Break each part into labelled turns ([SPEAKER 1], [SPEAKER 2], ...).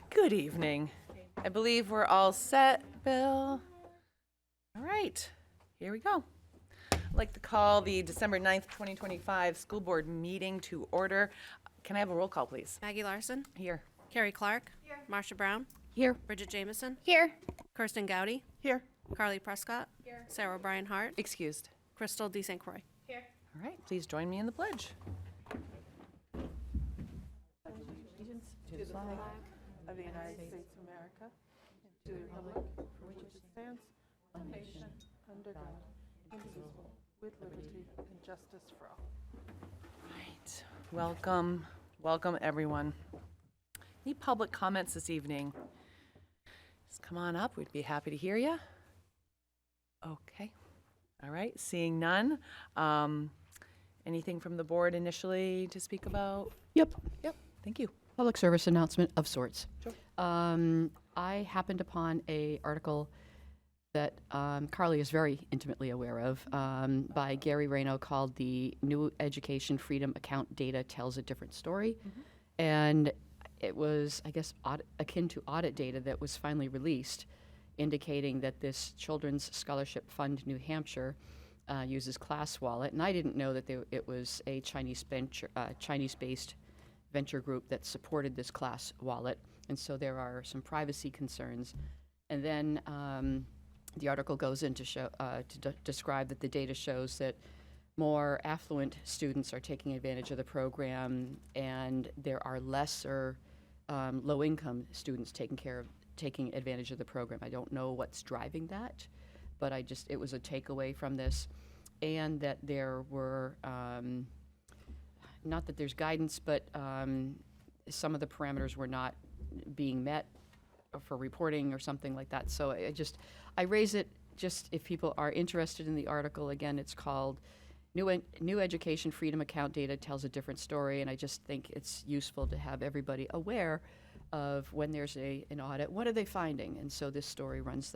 [SPEAKER 1] Good evening. I believe we're all set, Bill. All right, here we go. I'd like to call the December 9th, 2025 school board meeting to order. Can I have a roll call, please?
[SPEAKER 2] Maggie Larson.
[SPEAKER 1] Here.
[SPEAKER 2] Carrie Clark. Here. Marsha Brown.
[SPEAKER 3] Here.
[SPEAKER 2] Bridget Jameson.
[SPEAKER 3] Here.
[SPEAKER 2] Kirsten Gowdy.
[SPEAKER 1] Here.
[SPEAKER 2] Carly Prescott. Here. Sarah Bryan Hart.
[SPEAKER 1] Excused.
[SPEAKER 2] Crystal D. St. Croix.
[SPEAKER 3] Here.
[SPEAKER 1] All right, please join me in the pledge.
[SPEAKER 4] To the flag of the United States of America, and to the republic for which it stands, one nation, under God, indivisible, with liberty and justice for all.
[SPEAKER 1] Right. Welcome everyone. Any public comments this evening? Just come on up, we'd be happy to hear you. Okay. All right, seeing none. Anything from the board initially to speak about?
[SPEAKER 3] Yep.
[SPEAKER 1] Thank you.
[SPEAKER 3] Public service announcement of sorts.
[SPEAKER 1] Sure.
[SPEAKER 3] I happened upon a article that Carly is very intimately aware of by Gary Rayno called "The New Education Freedom Account Data Tells a Different Story," and it was, I guess, akin to audit data that was finally released, indicating that this Children's Scholarship Fund New Hampshire uses Class Wallet, and I didn't know that it was a Chinese-based venture group that supported this Class Wallet, and so there are some privacy concerns. And then the article goes in to show describe that the data shows that more affluent students are taking advantage of the program, and there are lesser low-income students taking advantage of the program. I don't know what's driving that, but it was a takeaway from this, and that there were. Not that there's guidance, but some of the parameters were not being met for reporting or something like that. So I raise it just if people are interested in the article. Again, it's called New Education Freedom Account Data Tells a Different Story, and I just think it's useful to have everybody aware of when there's an audit, what are they finding? And so this story runs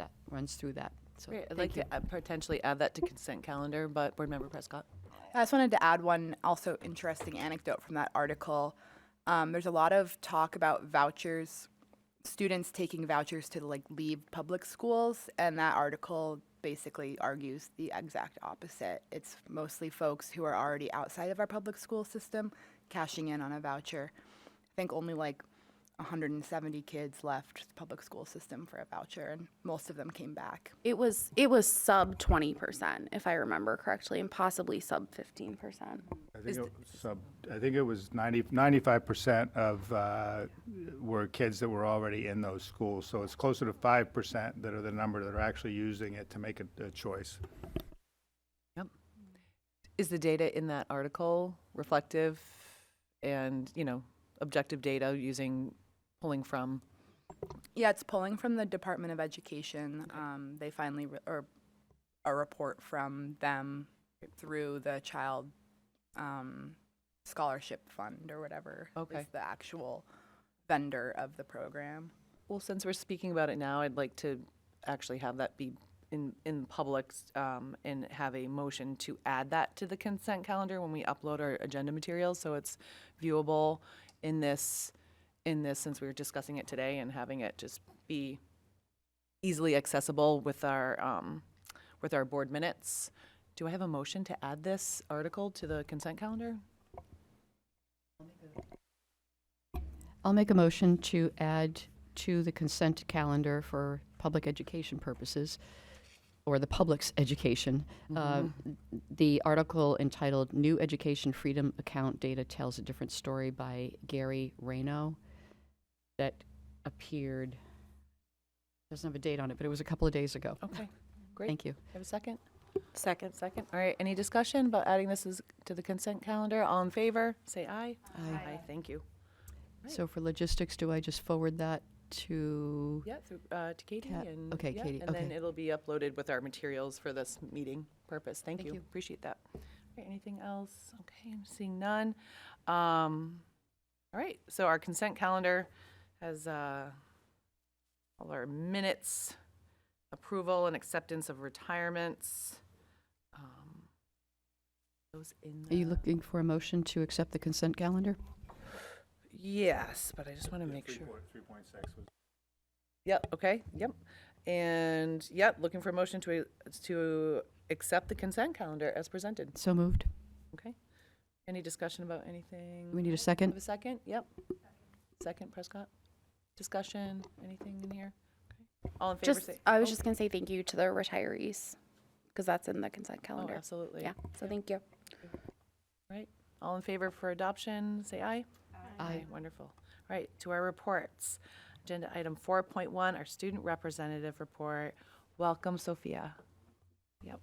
[SPEAKER 3] through that. So
[SPEAKER 1] Great. I'd like to potentially add that to consent calendar, but Board Member Prescott.
[SPEAKER 5] I just wanted to add one also interesting anecdote from that article. There's a lot of talk about vouchers, students taking vouchers to leave public schools, and that article basically argues the exact opposite. It's mostly folks who are already outside of our public school system cashing in on a voucher. I think only 170 kids left the public school system for a voucher, and most of them came back.
[SPEAKER 6] It was sub 20%, if I remember correctly, and possibly sub 15%.
[SPEAKER 7] I think it was 95% of were kids that were already in those schools. So it's closer to 5% that are the number that are actually using it to make a choice.
[SPEAKER 1] Yep. Is the data in that article reflective and, objective data pulling from?
[SPEAKER 5] Yeah, it's pulling from the Department of Education. Okay. They finally, or a report from them through the Child Scholarship Fund or whatever is the actual vendor of the program.
[SPEAKER 1] Well, since we're speaking about it now, I'd like to actually have that be in public and have a motion to add that to the consent calendar when we upload our agenda materials, so it's viewable in this since we were discussing it today, and having it just be easily accessible with our board minutes. Do I have a motion to add this article to the consent calendar?
[SPEAKER 3] I'll make a motion to add to the consent calendar for public education purposes, or the public's education, the article entitled "New Education Freedom Account Data Tells a Different Story" by Gary Rayno, that appeared, doesn't have a date on it, but it was a couple of days ago.
[SPEAKER 1] Okay, great.
[SPEAKER 3] Thank you.
[SPEAKER 1] Have a second?
[SPEAKER 6] Second.
[SPEAKER 1] All right, any discussion about adding this to the consent calendar? All in favor, say aye.
[SPEAKER 3] Aye.
[SPEAKER 1] Thank you.
[SPEAKER 3] So for logistics, do I just forward that to?
[SPEAKER 1] Yeah, to Katie.
[SPEAKER 3] Okay,
[SPEAKER 1] yeah,
[SPEAKER 3] Katie,
[SPEAKER 1] and then
[SPEAKER 3] okay.
[SPEAKER 1] it'll be uploaded with our materials for this meeting purpose. Thank you.
[SPEAKER 3] you.
[SPEAKER 1] Appreciate that. All right, anything else? Okay, I'm seeing none. All right, so our consent calendar has all our minutes, approval and acceptance of retirements. Those in
[SPEAKER 3] Are you looking for a motion to accept the consent calendar?
[SPEAKER 1] Yes, but I just want to make sure.
[SPEAKER 7] 3.6 was.
[SPEAKER 1] Yep, okay, yep. And, yep, looking for a motion to accept the consent calendar as presented.
[SPEAKER 3] So moved.
[SPEAKER 1] Okay. Any discussion about anything?
[SPEAKER 3] We need a
[SPEAKER 1] Have
[SPEAKER 3] second?
[SPEAKER 1] a second? Yep. Second, Prescott. Discussion, anything in here? Okay. All in favor,
[SPEAKER 6] Just,
[SPEAKER 1] say.
[SPEAKER 6] I was just gonna say thank you to the retirees, because that's in the consent
[SPEAKER 1] Oh,
[SPEAKER 6] calendar.
[SPEAKER 1] absolutely.
[SPEAKER 6] Yeah, so thank you.
[SPEAKER 1] Right. All in favor for adoption, say aye.
[SPEAKER 3] Aye.
[SPEAKER 1] Wonderful. All right, to our reports. Agenda item 4.1, our student representative report. Welcome, Sophia. Yep.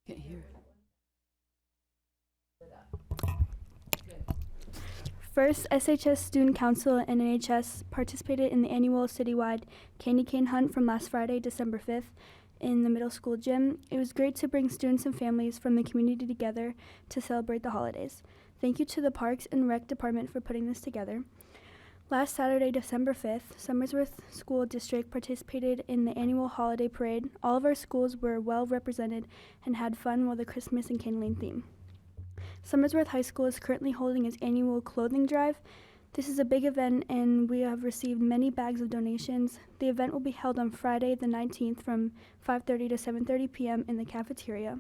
[SPEAKER 3] Can't hear.
[SPEAKER 8] First, SHS Student Council and NHS participated in the annual citywide candy cane hunt from last Friday, December 5th, in the middle school gym. It was great to bring students and families from the community together to celebrate the holidays. Thank you to the Parks and Rec Department for putting this together. Last Saturday, December 5th, Somersworth School District participated in the annual holiday parade. All of our schools were well represented and had fun with the Christmas and kindling theme. Somersworth High School is currently holding its annual clothing drive. This is a big event and we have received many bags of donations. The event will be held on Friday the 19th from 5:30 to 7:30 p.m. in the cafeteria.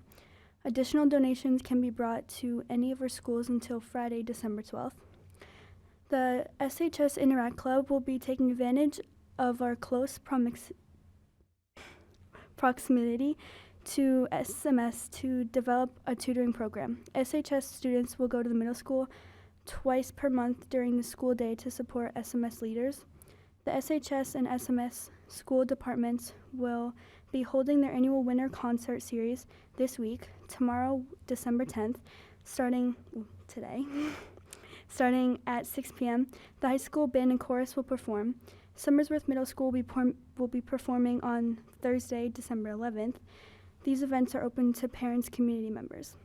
[SPEAKER 8] Additional donations can be brought to any of our schools until Friday, December 12th. The SHS Interact Club will be taking advantage of our close proximity to SMS to develop a tutoring program. SHS students will go to the middle school twice per month during the school day to support SMS leaders. The SHS and SMS school departments will be holding their annual winter concert series this week, tomorrow, December 10th, starting today. Starting at 6 p.m., the high school band and chorus will perform. Somersworth Middle School will be performing on Thursday, December 11th. These events are open to parents, community members.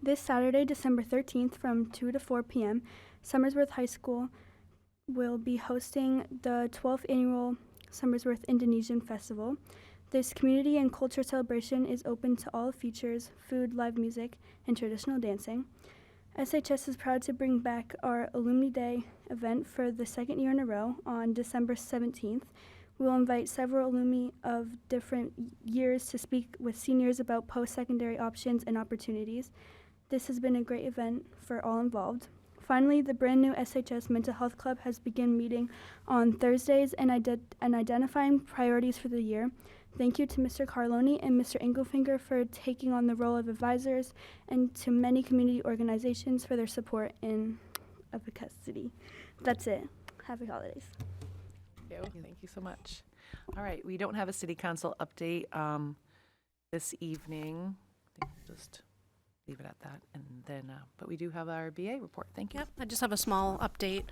[SPEAKER 8] This Saturday, December 13th, from 2 to 4 p.m., Somersworth High School will be hosting the 12th annual Somersworth Indonesian Festival. This community and culture celebration is open to all features, food, live music, and traditional dancing. SHS is proud to bring back our Alumni Day event for the second year in a row on December 17th. We will invite several alumni of different years to speak with seniors about post-secondary options and opportunities. This has been a great event for all involved. Finally, the brand new SHS Mental Health Club has begun meeting on Thursdays and identifying priorities for the year. Thank you to Mr. Carloni and Mr. Engelfinger for taking on the role of advisors, and to many community organizations for their support in advocacy. That's it. Happy holidays.
[SPEAKER 1] Thank you so much. All right, we don't have a city council update this evening. I think we'll just leave it at that, and then, but we do have our BA report. Thank you.
[SPEAKER 2] Yep, I just have a small update.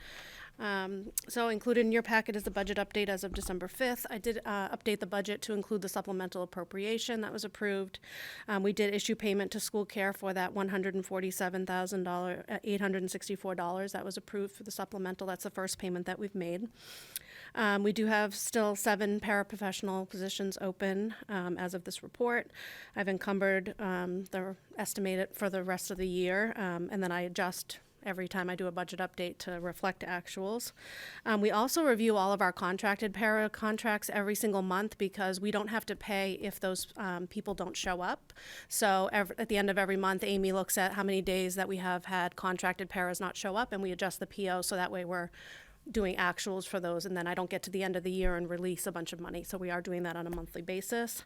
[SPEAKER 2] So included in your packet is the budget update as of December 5th. I did update the budget to include the supplemental appropriation that was approved. We did issue payment to school care for that $147,864 that was approved for the supplemental. That's the first payment that we've made. We do have still 7 paraprofessional positions open as of this report. I've encumbered the estimated for the rest of the year, and then I adjust every time I do a budget update to reflect actuals. We also review all of our contracted para contracts every single month because we don't have to pay if those people don't show up. So at the end of every month, Amy looks at how many days that we have had contracted paras not show up, and we adjust the PO so that way we're doing actuals for those, and then I don't get to the end of the year and release a bunch of money. So we are doing that on a monthly basis.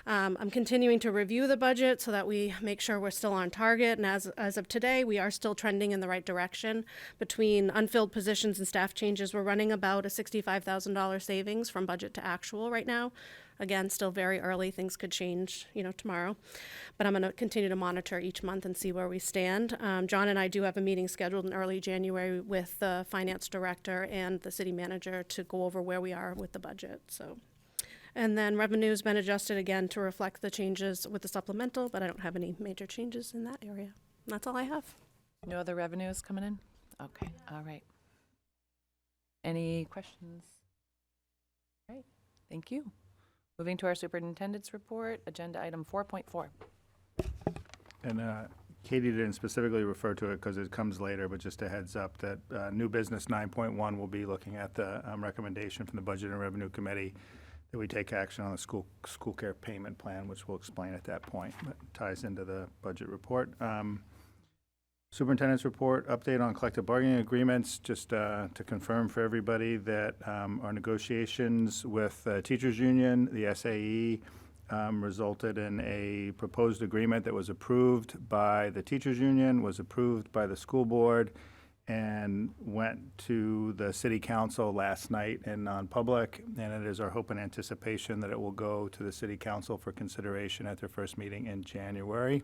[SPEAKER 2] I'm continuing to review the budget so that we make sure we're still on target. And as of today, we are still trending in the right direction. Between unfilled positions and staff changes, we're running about a $65,000 savings from budget to actual right now. Again, still very early. Things could change, tomorrow. But I'm going to continue to monitor each month and see where we stand. John and I do have a meeting scheduled in early January with the finance director and the city manager to go over where we are with the budget. And then revenue's been adjusted again to reflect the changes with the supplemental, but I don't have any major changes in that area. And that's all I have.
[SPEAKER 1] No other revenues coming in? Okay, all right. Any questions? All right, thank you. Moving to our superintendent's report, agenda item 4.4.
[SPEAKER 7] And Katie didn't specifically refer to it because it comes later, but just a heads up that new business 9.1 will be looking at the recommendation from the Budget and Revenue Committee that we take action on the school care payment plan, which we'll explain at that point, but ties into the budget report. Superintendent's report, update on collective bargaining agreements, just to confirm for everybody that our negotiations with the teachers union, the SAE, resulted in a proposed agreement that was approved by the teachers union, was approved by the school board, and went to the city council last night in non-public, and it is our hope and anticipation that it will go to the city council for consideration at their first meeting in January.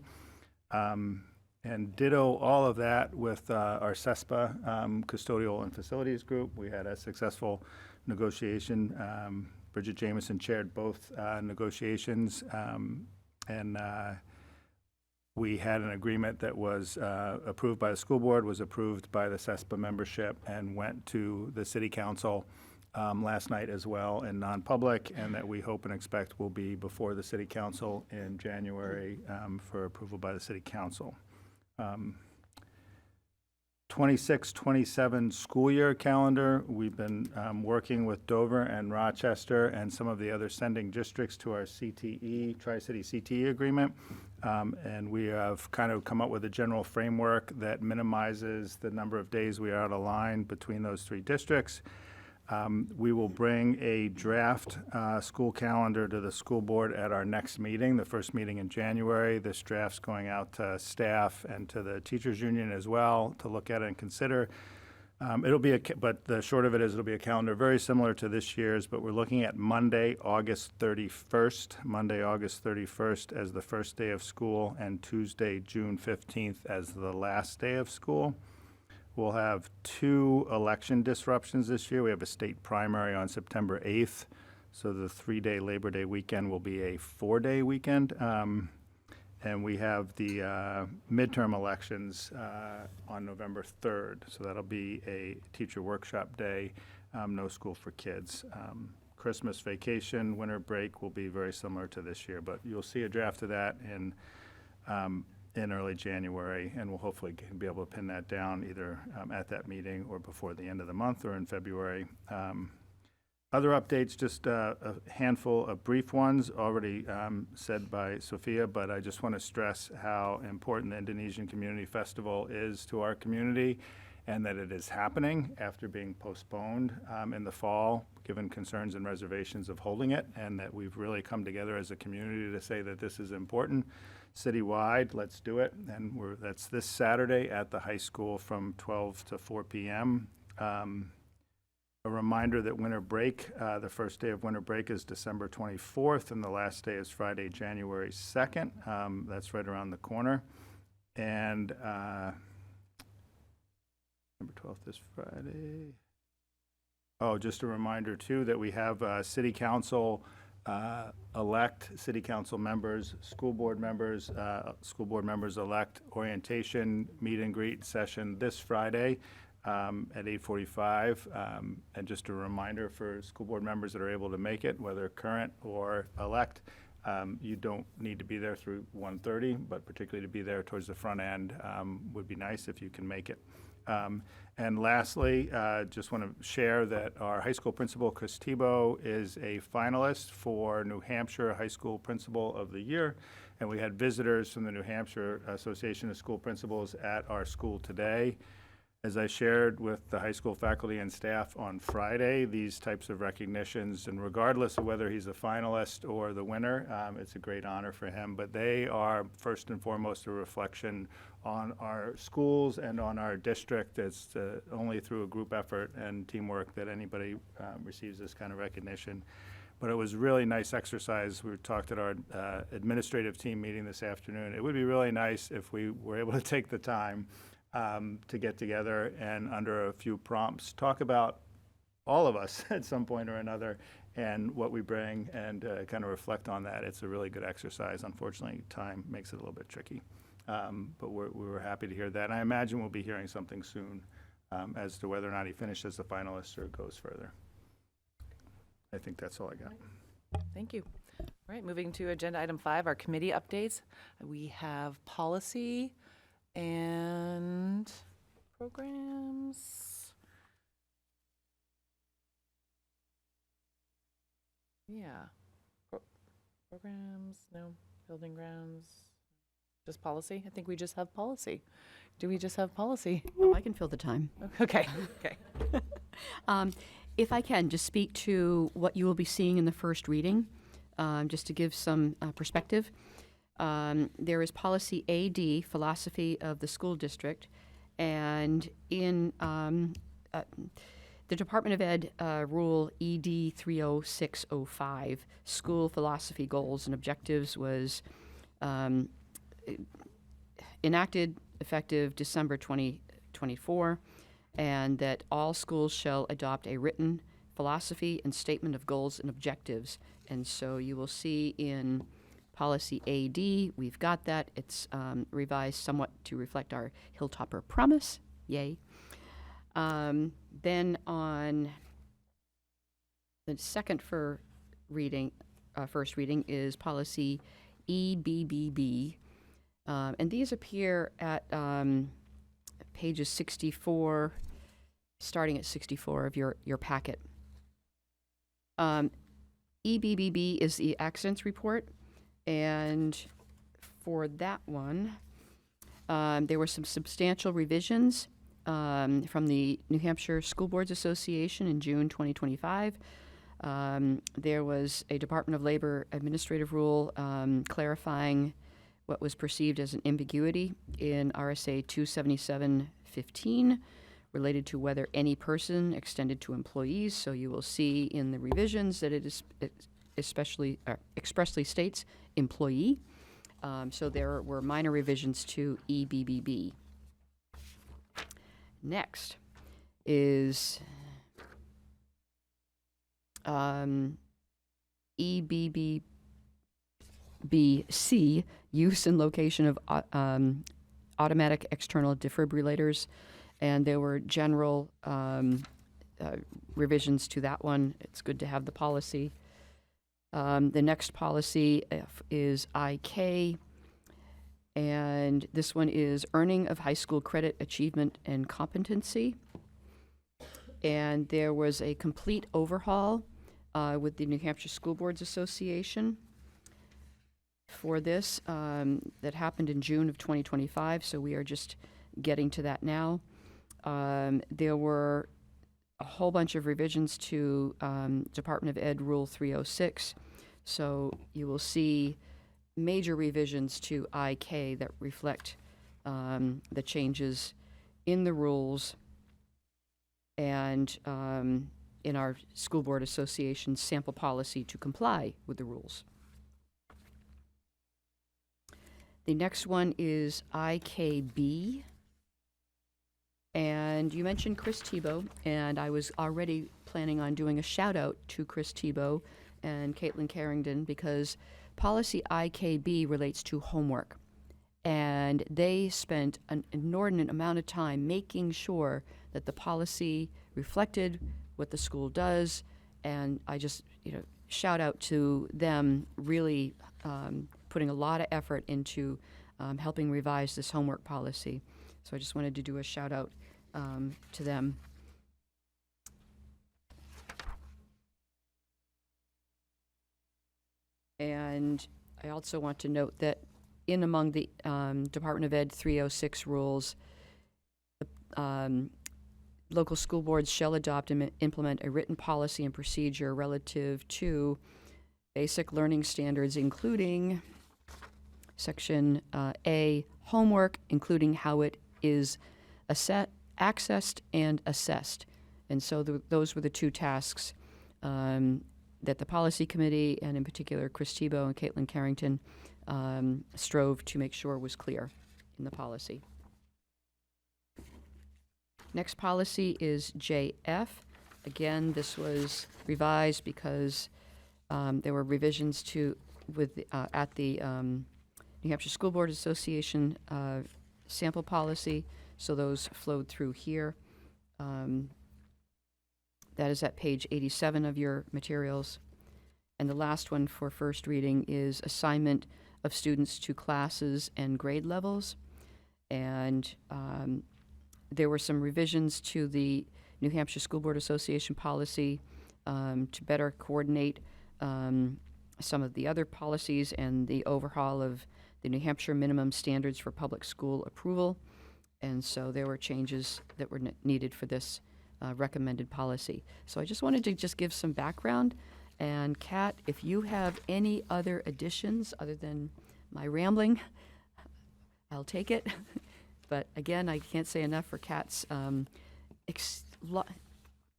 [SPEAKER 7] And ditto all of that with our CESPA custodial and facilities group. We had a successful negotiation. Bridget Jameson chaired both negotiations, and we had an agreement that was approved by the school board, was approved by the CESPA membership, and went to the city council last night as well in non-public, and that we hope and expect will be before the city council in January for approval by the city council. 26-27 school year calendar. We've been working with Dover and Rochester and some of the other sending districts to our CTE, Tri-City CTE agreement. And we have kind of come up with a general framework that minimizes the number of days we are out of line between those three districts. We will bring a draft school calendar to the school board at our next meeting, the first meeting in January. This draft's going out to staff and to the teachers union as well to look at and consider. But the short of it is it'll be a calendar very similar to this year's, but we're looking at Monday, August 31st as the first day of school, and Tuesday, June 15th as the last day of school. We'll have 2 election disruptions this year. We have a state primary on September 8th, so the 3-day Labor Day weekend will be a 4-day weekend. And we have the midterm elections on November 3rd, so that'll be a teacher workshop day, no school for kids. Christmas vacation, winter break will be very similar to this year, but you'll see a draft of that in early January, and we'll hopefully be able to pin that down either at that meeting or before the end of the month or in February. Other updates, just a handful of brief ones already said by Sophia, but I just want to stress how important the Indonesian Community Festival is to our community, and that it is happening after being postponed in the fall, given concerns and reservations of holding it, and that we've really come together as a community to say that this is important. Citywide, let's do it, and that's this Saturday at the high school from 12 to 4 p.m. A reminder that winter break, the first day of winter break is December 24th, and the last day is Friday, January 2nd. That's right around the corner. And December 12th is Friday. Oh, just a reminder, too, that we have city council elect city council members, school board members elect orientation meet and greet session this Friday at 8:45. And just a reminder for school board members that are able to make it, whether current or elect, you don't need to be there through 1:30, but particularly to be there towards the front end would be nice if you can make it. And lastly, just want to share that our high school principal, Chris Tebow, is a finalist for New Hampshire High School Principal of the Year. And we had visitors from the New Hampshire Association of School Principals at our school today. As I shared with the high school faculty and staff on Friday, these types of recognitions, and regardless of whether he's a finalist or the winner, it's a great honor for him. But they are first and foremost a reflection on our schools and on our district. It's only through a group effort and teamwork that anybody receives this kind of recognition. But it was a really nice exercise. We talked at our administrative team meeting this afternoon. It would be really nice if we were able to take the time to get together and under a few prompts talk about all of us at some point or another and what we bring, and kind of reflect on that. It's a really good exercise. Unfortunately, time makes it a little bit tricky. But we were happy to hear that. And I imagine we'll be hearing something soon as to whether or not he finishes the finalist or goes further. I think that's all I got.
[SPEAKER 1] Thank you. All right, moving to agenda item 5, our committee updates. We have policy, And programs. Yeah. Programs, no. Building grounds. Just policy? I think we just have policy. Do we just have policy?
[SPEAKER 3] Oh, I can fill the time.
[SPEAKER 1] Okay, okay.
[SPEAKER 3] If I can, just speak to what you will be seeing in the first reading, just to give some perspective. There is policy AD, philosophy of the school district, and in the Department of Ed rule ED 30605, school philosophy goals and objectives was enacted effective December 2024, and that all schools shall adopt a written philosophy and statement of goals and objectives. And so you will see in policy AD, we've got that. It's revised somewhat to reflect our Hilltopper promise. Yay. Then on the second first reading is policy EBBB. And these appear at pages 64, starting at 64 of your packet. EBBB is the accidents report, and for that one, there were some substantial revisions from the New Hampshire School Boards Association in June 2025. There was a Department of Labor administrative rule clarifying what was perceived as an ambiguity in RSA 277-15 related to whether any person extended to employees. So you will see in the revisions that it expressly states employee. So there were minor revisions to EBBB. Next is EBBC, use and location of automatic external defibrillators, and there were general revisions to that one. It's good to have the policy. The next policy is IK, and this one is earning of high school credit achievement and competency. And there was a complete overhaul with the New Hampshire School Boards Association for this that happened in June of 2025, so we are just getting to that now. There were a whole bunch of revisions to Department of Ed Rule 306, so you will see major revisions to IK that reflect the changes in the rules and in our School Board Association sample policy to comply with the rules. The next one is IKB. And you mentioned Chris Tebow, and I was already planning on doing a shout out to Chris Tebow and Caitlin Carrington because policy IKB relates to homework. And they spent an inordinate amount of time making sure that the policy reflected what the school does. And I just, shout out to them really putting a lot of effort into helping revise this homework policy. So I just wanted to do a shout out to them. And I also want to note that in among the Department of Ed 306 rules, local school boards shall adopt and implement a written policy and procedure relative to basic learning standards, including Section A, homework, including how it is accessed and assessed. And so those were the two tasks that the policy committee, and in particular Chris Tebow and Caitlin Carrington, strove to make sure was clear in the policy. Next policy is JF. Again, this was revised because there were revisions at the New Hampshire School Board Association sample policy, so those flowed through here. That is at page 87 of your materials. And the last one for first reading is assignment of students to classes and grade levels. And there were some revisions to the New Hampshire School Board Association policy to better coordinate some of the other policies and the overhaul of the New Hampshire minimum standards for public school approval. And so there were changes that were needed for this recommended policy. So I just wanted to just give some background. And Kat, if you have any other additions other than my rambling, I'll take it. But again, I can't say enough for Kat's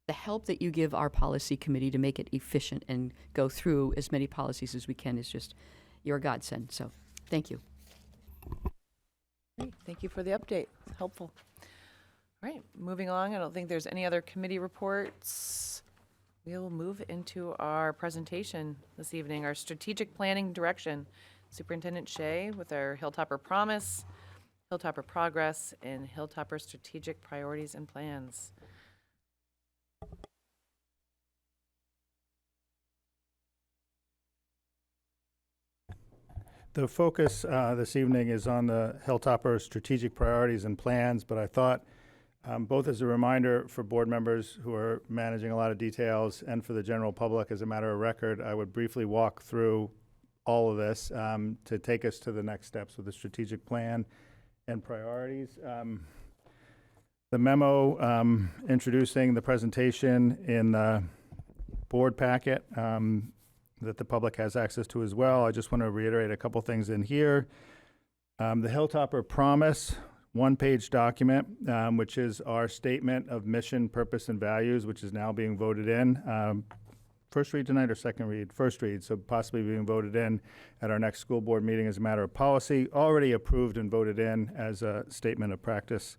[SPEAKER 3] the help that you give our policy committee to make it efficient and go through as many policies as we can is just your godsend. So thank you.
[SPEAKER 1] Great. Thank you for the update. It's helpful. All right, moving along. I don't think there's any other committee reports. We'll move into our presentation this evening, our strategic planning direction. Superintendent Shea with our Hilltopper Promise, Hilltopper Progress, and Hilltopper Strategic Priorities and Plans.
[SPEAKER 7] The focus this evening is on the Hilltopper strategic priorities and plans, but I thought both as a reminder for board members who are managing a lot of details and for the general public as a matter of record, I would briefly walk through all of this to take us to the next steps with the strategic plan and priorities. The memo introducing the presentation in the board packet that the public has access to as well. I just want to reiterate a couple things in here. The Hilltopper Promise, one-page document, which is our statement of mission, purpose, and values, which is now being voted in. First read tonight or second read? First read, so possibly being voted in at our next school board meeting as a matter of policy, already approved and voted in as a statement of practice.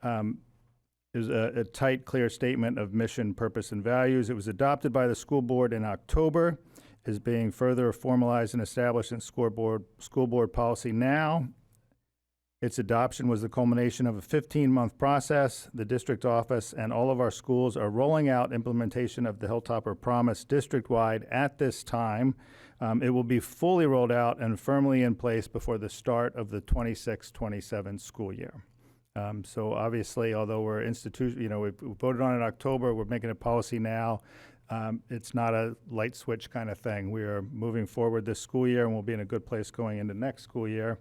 [SPEAKER 7] There's a tight, clear statement of mission, purpose, and values. It was adopted by the school board in October, is being further formalized and established in school board policy now. Its adoption was the culmination of a 15-month process. The district office and all of our schools are rolling out implementation of the Hilltopper Promise district-wide at this time. It will be fully rolled out and firmly in place before the start of the 26-27 school year. So obviously, although we're we voted on it in October, we're making it policy now. It's not a light switch kind of thing. We are moving forward this school year, and we'll be in a good place going into next school year.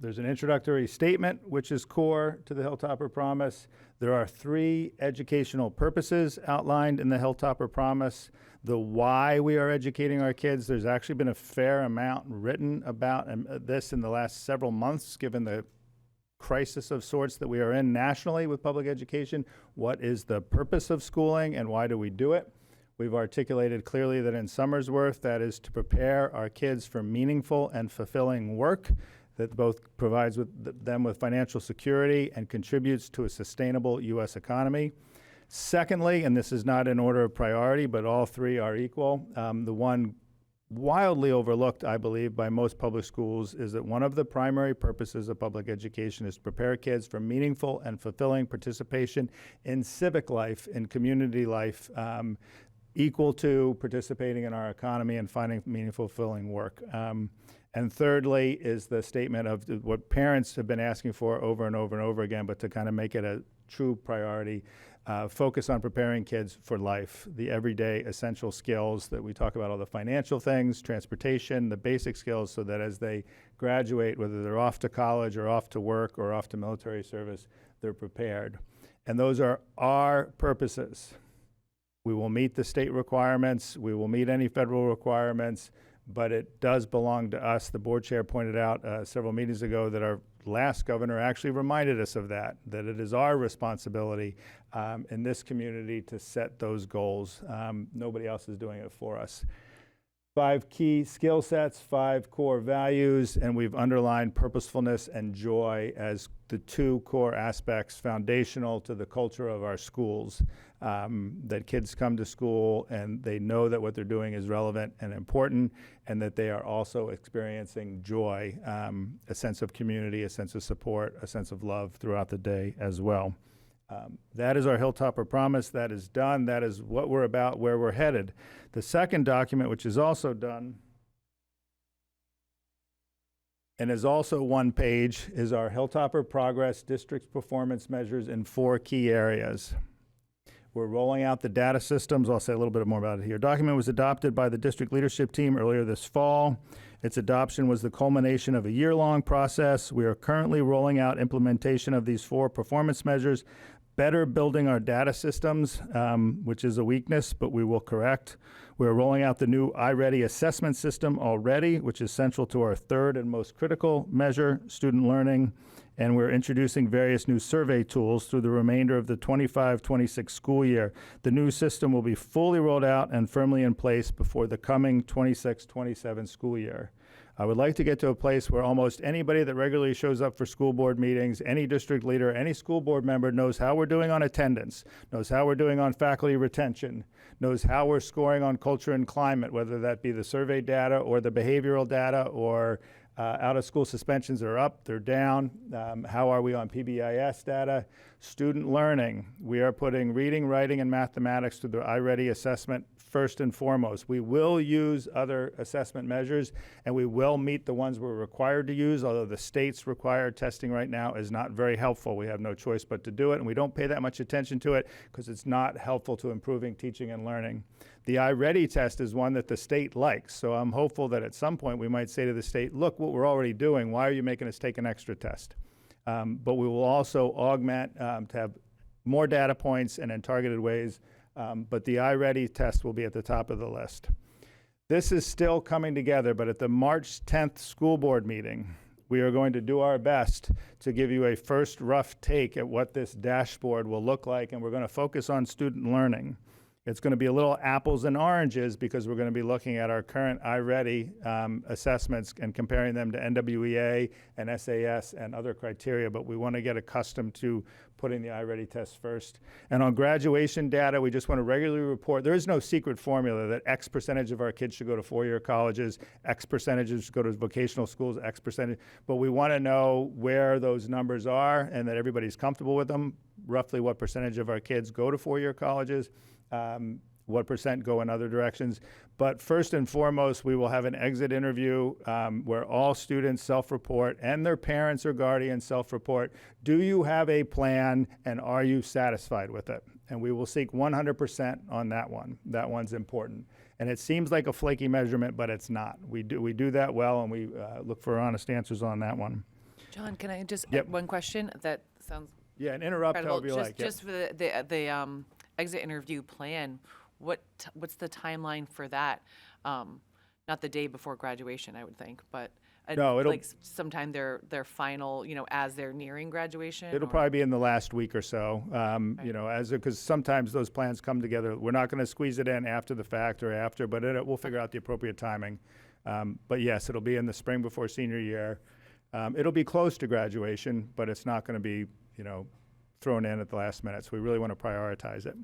[SPEAKER 7] There's an introductory statement, which is core to the Hilltopper Promise. There are 3 educational purposes outlined in the Hilltopper Promise. The why we are educating our kids, there's actually been a fair amount written about this in the last several months, given the crisis of sorts that we are in nationally with public education. What is the purpose of schooling and why do we do it? We've articulated clearly that in Somersworth, that is to prepare our kids for meaningful and fulfilling work that both provides them with financial security and contributes to a sustainable U.S. economy. Secondly, and this is not in order of priority, but all 3 are equal, the one wildly overlooked, I believe, by most public schools is that one of the primary purposes of public education is to prepare kids for meaningful and fulfilling participation in civic life, in community life, equal to participating in our economy and finding meaningful, fulfilling work. And thirdly is the statement of what parents have been asking for over and over and over again, but to kind of make it a true priority, focus on preparing kids for life, the everyday essential skills that we talk about, all the financial things, transportation, the basic skills, so that as they graduate, whether they're off to college or off to work or off to military service, they're prepared. And those are our purposes. We will meet the state requirements. We will meet any federal requirements, but it does belong to us. The board chair pointed out several meetings ago that our last governor actually reminded us of that it is our responsibility in this community to set those goals. Nobody else is doing it for us. 5 key skill sets, 5 core values, and we've underlined purposefulness and joy as the 2 core aspects foundational to the culture of our schools, that kids come to school and they know that what they're doing is relevant and important, and that they are also experiencing joy, a sense of community, a sense of support, a sense of love throughout the day as well. That is our Hilltopper Promise. That is done. That is what we're about, where we're headed. The second document, which is also done, And is also one page is our Hilltopper Progress District Performance Measures in 4 key areas. We're rolling out the data systems. I'll say a little bit more about it here. Document was adopted by the district leadership team earlier this fall. Its adoption was the culmination of a year-long process. We are currently rolling out implementation of these 4 performance measures, better building our data systems, which is a weakness, but we will correct. We're rolling out the new iReady assessment system already, which is central to our 3rd and most critical measure, student learning. And we're introducing various new survey tools through the remainder of the 25-26 school year. The new system will be fully rolled out and firmly in place before the coming 26-27 school year. I would like to get to a place where almost anybody that regularly shows up for school board meetings, any district leader, any school board member knows how we're doing on attendance, knows how we're doing on faculty retention, knows how we're scoring on culture and climate, whether that be the survey data or the behavioral data or out-of-school suspensions are up, they're down. How are we on PBIS data? Student learning. We are putting reading, writing, and mathematics to the iReady assessment first and foremost. We will use other assessment measures, and we will meet the ones we're required to use, although the state's required testing right now is not very helpful. We have no choice but to do it, and we don't pay that much attention to it because it's not helpful to improving teaching and learning. The iReady test is one that the state likes, so I'm hopeful that at some point we might say to the state, look what we're already doing, why are you making us take an extra test? But we will also augment to have more data points and in targeted ways, but the iReady test will be at the top of the list. This is still coming together, but at the March 10th school board meeting, we are going to do our best to give you a first rough take at what this dashboard will look like, and we're going to focus on student learning. It's going to be a little apples and oranges because we're going to be looking at our current iReady assessments and comparing them to NWEA and SAS and other criteria, but we want to get accustomed to putting the iReady test first. And on graduation data, we just want to regularly report. There is no secret formula that X percentage of our kids should go to 4-year colleges, X percentages should go to vocational schools, X percentage, but we want to know where those numbers are and that everybody's comfortable with them, roughly what percentage of our kids go to 4-year colleges, what percent go in other directions. But first and foremost, we will have an exit interview where all students self-report and their parents or guardians self-report. Do you have a plan and are you satisfied with it? And we will seek 100% on that one. That one's important. And it seems like a flaky measurement, but it's not. We do that well, and we look for honest answers on that one.
[SPEAKER 1] John, can I just
[SPEAKER 7] Yep.
[SPEAKER 1] add one question? That sounds
[SPEAKER 7] Yeah, and interrupt
[SPEAKER 1] incredible.
[SPEAKER 7] however you like. Yep.
[SPEAKER 1] Just for the exit interview plan, what's the timeline for that? Not the day before graduation, I would think, but
[SPEAKER 7] No, it'll-
[SPEAKER 1] like sometime their final, as they're nearing graduation.
[SPEAKER 7] It'll
[SPEAKER 1] or-
[SPEAKER 7] probably be in the last week or so, because sometimes those plans come together. We're not going to squeeze it in after the fact or after, but we'll figure out the appropriate timing. But yes, it'll be in the spring before senior year. It'll be close to graduation, but it's not going to be, thrown in at the last minute. So we really want to prioritize it.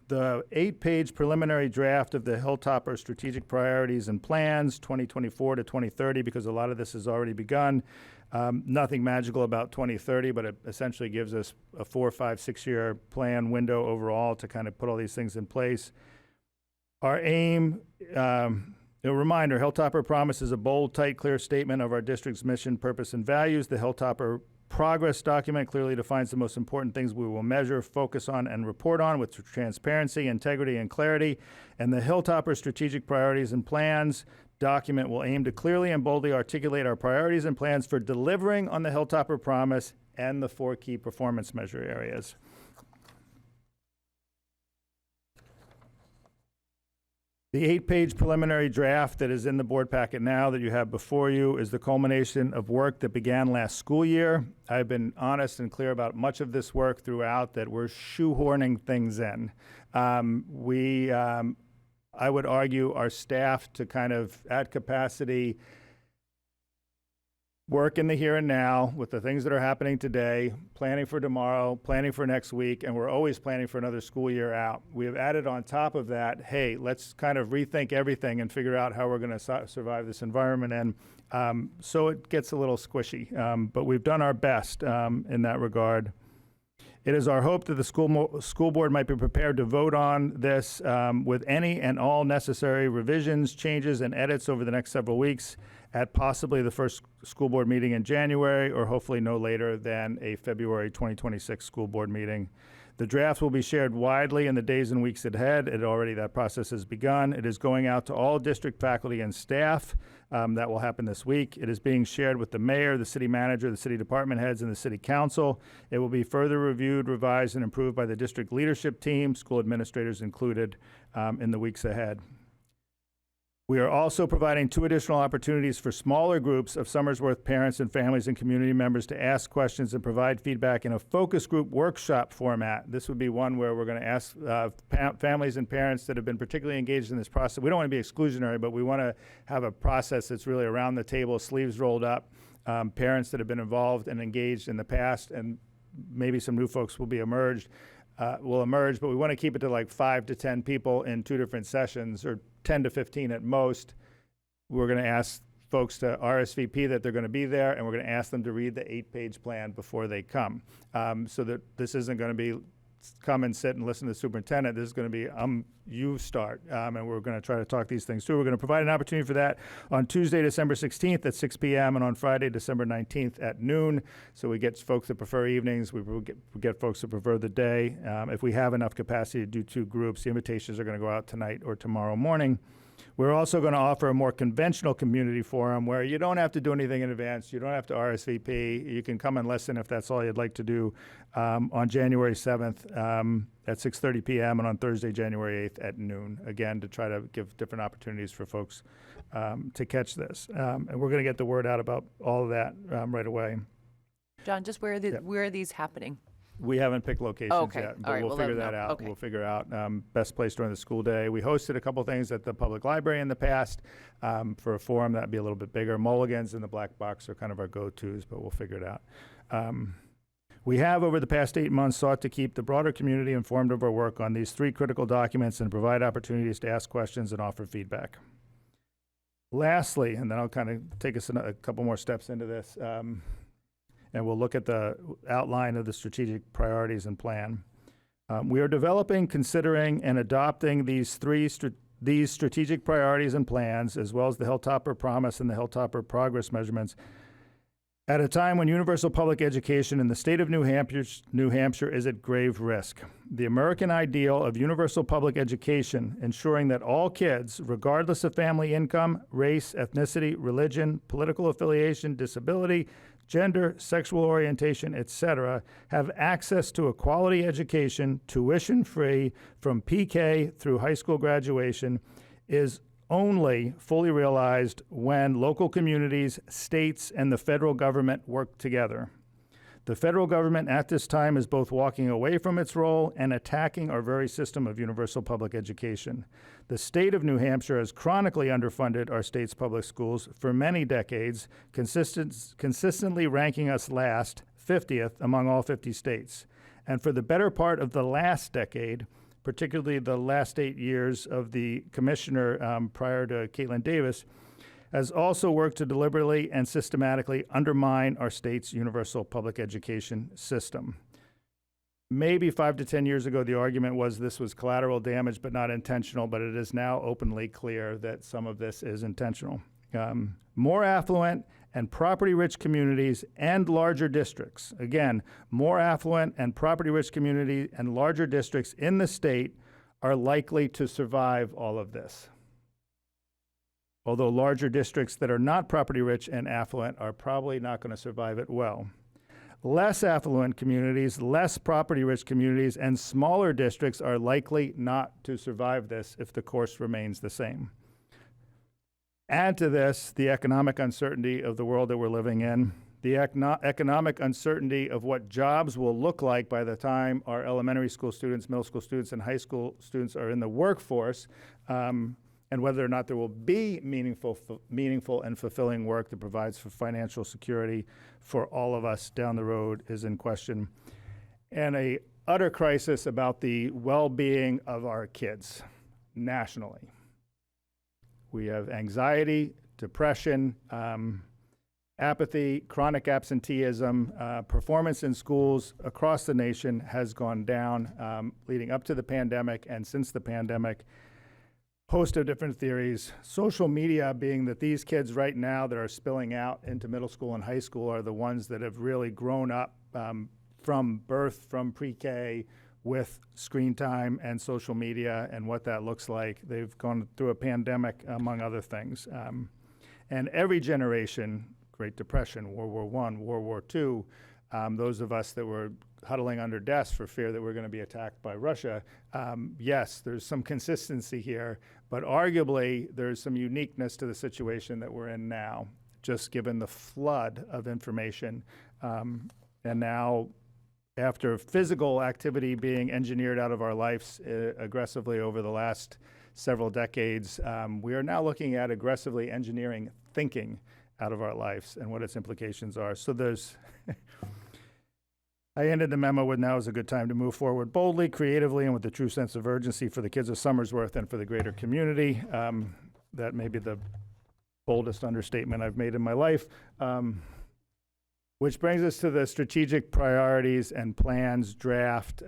[SPEAKER 7] The 8-page preliminary draft of the Hilltopper Strategic Priorities and Plans, 2024 to 2030, because a lot of this has already begun. Nothing magical about 2030, but it essentially gives us a 4, 5, 6-year plan window overall to kind of put all these things in place. Our aim, a reminder, Hilltopper Promise is a bold, tight, clear statement of our district's mission, purpose, and values. The Hilltopper Progress document clearly defines the most important things we will measure, focus on, and report on with transparency, integrity, and clarity. And the Hilltopper Strategic Priorities and Plans document will aim to clearly and boldly articulate our priorities and plans for delivering on the Hilltopper Promise and the 4 key performance measure areas. The 8-page preliminary draft that is in the board packet now that you have before you is the culmination of work that began last school year. I've been honest and clear about much of this work throughout that we're shoehorning things in. I would argue our staff to kind of at capacity work in the here and now with the things that are happening today, planning for tomorrow, planning for next week, and we're always planning for another school year out. We have added on top of that, hey, let's kind of rethink everything and figure out how we're going to survive this environment. And so it gets a little squishy, but we've done our best in that regard. It is our hope that the school board might be prepared to vote on this with any and all necessary revisions, changes, and edits over the next several weeks at possibly the first school board meeting in January, or hopefully no later than a February 2026 school board meeting. The draft will be shared widely in the days and weeks ahead. That process has begun. It is going out to all district faculty and staff. That will happen this week. It is being shared with the mayor, the city manager, the city department heads, and the city council. It will be further reviewed, revised, and improved by the district leadership team, school administrators included, in the weeks ahead. We are also providing 2 additional opportunities for smaller groups of Somersworth parents and families and community members to ask questions and provide feedback in a focus group workshop format. This would be one where we're going to ask families and parents that have been particularly engaged in this process. We don't want to be exclusionary, but we want to have a process that's really around the table, sleeves rolled up, parents that have been involved and engaged in the past, and maybe some new folks will emerge, but we want to keep it to like 5 to 10 people in 2 different sessions, or 10 to 15 at most. We're going to ask folks to RSVP that they're going to be there, and we're going to ask them to read the 8-page plan before they come, so that this isn't going to be come and sit and listen to the superintendent. This is going to be you start, and we're going to try to talk these things through. We're going to provide an opportunity for that on Tuesday, December 16th at 6 p.m. and on Friday, December 19th at noon. So we get folks that prefer evenings. We get folks that prefer the day. If we have enough capacity to do 2 groups, the invitations are going to go out tonight or tomorrow morning. We're also going to offer a more conventional community forum where you don't have to do anything in advance. You don't have to RSVP. You can come and listen if that's all you'd like to do on January 7th at 6:30 p.m. and on Thursday, January 8th at noon, again, to try to give different opportunities for folks to catch this. And we're going to get the word out about all of that right away.
[SPEAKER 1] John, just where are these happening?
[SPEAKER 7] We haven't picked locations
[SPEAKER 1] Okay.
[SPEAKER 7] yet, but
[SPEAKER 1] All right.
[SPEAKER 7] we'll
[SPEAKER 1] We'll let
[SPEAKER 7] figure
[SPEAKER 1] them
[SPEAKER 7] that
[SPEAKER 1] know.
[SPEAKER 7] out.
[SPEAKER 1] Okay.
[SPEAKER 7] We'll figure out best place during the school day. We hosted a couple things at the public library in the past for a forum that'd be a little bit bigger. Mulligan's and the Black Box are kind of our go-tos, but we'll figure it out. We have, over the past 8 months, sought to keep the broader community informed of our work on these 3 critical documents and provide opportunities to ask questions and offer feedback. Lastly, and then I'll kind of take us a couple more steps into this, and we'll look at the outline of the strategic priorities and plan. We are developing, considering, and adopting these strategic priorities and plans, as well as the Hilltopper Promise and the Hilltopper Progress Measurements, at a time when universal public education in the state of New Hampshire is at grave risk. The American ideal of universal public education, ensuring that all kids, regardless of family income, race, ethnicity, religion, political affiliation, disability, gender, sexual orientation, etc., have access to a quality education, tuition-free, from PK through high school graduation, is only fully realized when local communities, states, and the federal government work together. The federal government at this time is both walking away from its role and attacking our very system of universal public education. The state of New Hampshire has chronically underfunded our state's public schools for many decades, consistently ranking us last, 50th, among all 50 states. And for the better part of the last decade, particularly the last 8 years of the commissioner prior to Caitlin Davis, has also worked to deliberately and systematically undermine our state's universal public education system. Maybe 5 to 10 years ago, the argument was this was collateral damage but not intentional, but it is now openly clear that some of this is intentional. More affluent and property-rich communities and larger districts, again, more affluent and property-rich communities and larger districts in the state are likely to survive all of this. Although larger districts that are not property-rich and affluent are probably not going to survive it well. Less affluent communities, less property-rich communities, and smaller districts are likely not to survive this if the course remains the same. Add to this the economic uncertainty of the world that we're living in, the economic uncertainty of what jobs will look like by the time our elementary school students, middle school students, and high school students are in the workforce, and whether or not there will be meaningful and fulfilling work that provides for financial security for all of us down the road is in question. And a utter crisis about the well-being of our kids nationally. We have anxiety, depression, apathy, chronic absenteeism, performance in schools across the nation has gone down leading up to the pandemic and since the pandemic. Host of different theories. Social media being that these kids right now that are spilling out into middle school and high school are the ones that have really grown up from birth, from pre-K, with screen time and social media and what that looks like. They've gone through a pandemic, among other things. And every generation, Great Depression, World War I, World War II, those of us that were huddling under desks for fear that we're going to be attacked by Russia, yes, there's some consistency here, but arguably there's some uniqueness to the situation that we're in now, just given the flood of information. And now, after physical activity being engineered out of our lives aggressively over the last several decades, we are now looking at aggressively engineering thinking out of our lives and what its implications are. So there's I ended the memo with now is a good time to move forward boldly, creatively, and with a true sense of urgency for the kids of Somersworth and for the greater community. That may be the boldest understatement I've made in my life. Which brings us to the strategic priorities and plans draft,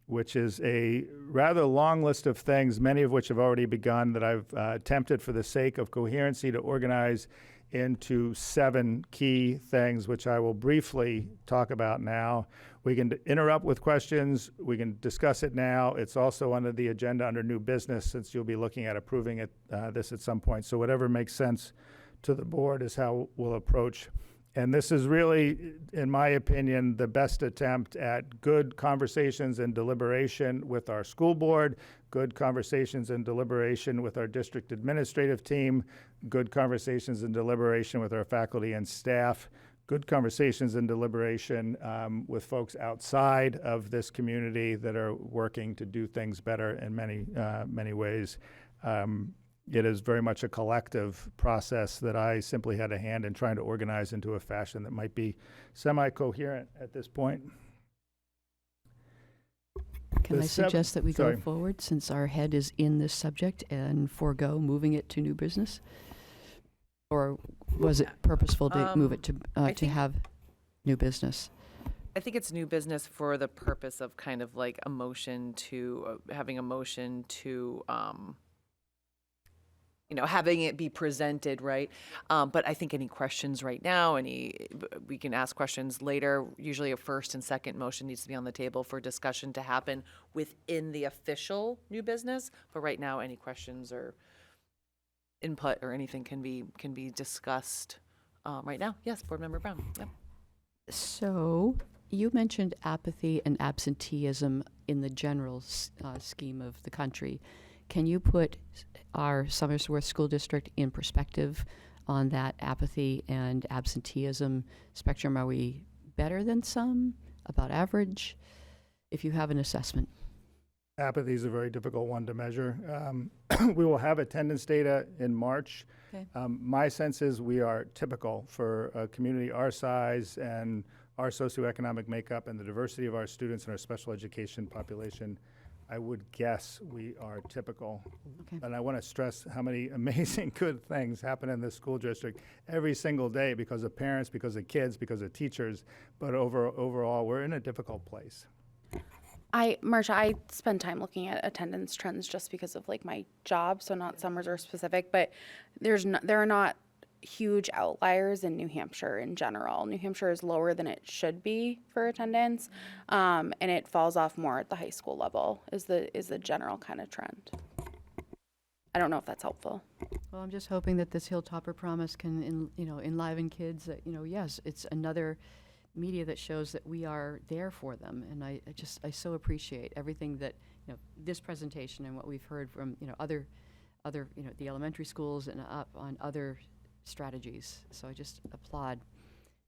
[SPEAKER 7] which is a rather long list of things, many of which have already begun, that I've attempted for the sake of coherency to organize into 7 key things, which I will briefly talk about now. We can interrupt with questions. We can discuss it now. It's also under the agenda under new business, since you'll be looking at approving it, this at some point. So whatever makes sense to the board is how we'll approach. And this is really, in my opinion, the best attempt at good conversations and deliberation with our school board, good conversations and deliberation with our district administrative team, good conversations and deliberation with our faculty and staff, good conversations and deliberation with folks outside of this community that are working to do things better in many ways. It is very much a collective process that I simply had a hand in trying to organize into a fashion that might be semi-coherent at this point.
[SPEAKER 3] Can I suggest that we go forward, since our head is in this subject, and forego moving it to new business? Or was it purposeful to move it to have new business?
[SPEAKER 1] I think it's new business for the purpose of kind of like a motion to, having a motion to, having it be presented, right? But I think any questions right now, we can ask questions later. Usually a first and second motion needs to be on the table for discussion to happen within the official new business. But right now, any questions or input or anything can be discussed right now. Yes, Board Member Brown. Yep.
[SPEAKER 3] So you mentioned apathy and absenteeism in the general scheme of the country. Can you put our Somersworth School District in perspective on that apathy and absenteeism spectrum? Are we better than some, about average, if you have an assessment?
[SPEAKER 7] Apathy is a very difficult one to measure. We will have attendance data in March.
[SPEAKER 3] Okay.
[SPEAKER 7] My sense is we are typical for a community our size and our socioeconomic makeup and the diversity of our students and our special education population. I would guess we are typical.
[SPEAKER 3] Okay.
[SPEAKER 7] And I want to stress how many amazing good things happen in this school district every single day because of parents, because of kids, because of teachers. But overall, we're in a difficult place.
[SPEAKER 6] Marcia, I spend time looking at attendance trends just because of like my job, so not Somersworth specific, but there are not huge outliers in New Hampshire in general. New Hampshire is lower than it should be for attendance, and it falls off more at the high school level is the general kind of trend. I don't know if that's helpful.
[SPEAKER 3] Well, I'm just hoping that this Hilltopper promise can enliven kids that, yes, it's another media that shows that we are there for them. And I so appreciate everything that, this presentation and what we've heard from, other, the elementary schools and up on other strategies. So I just applaud.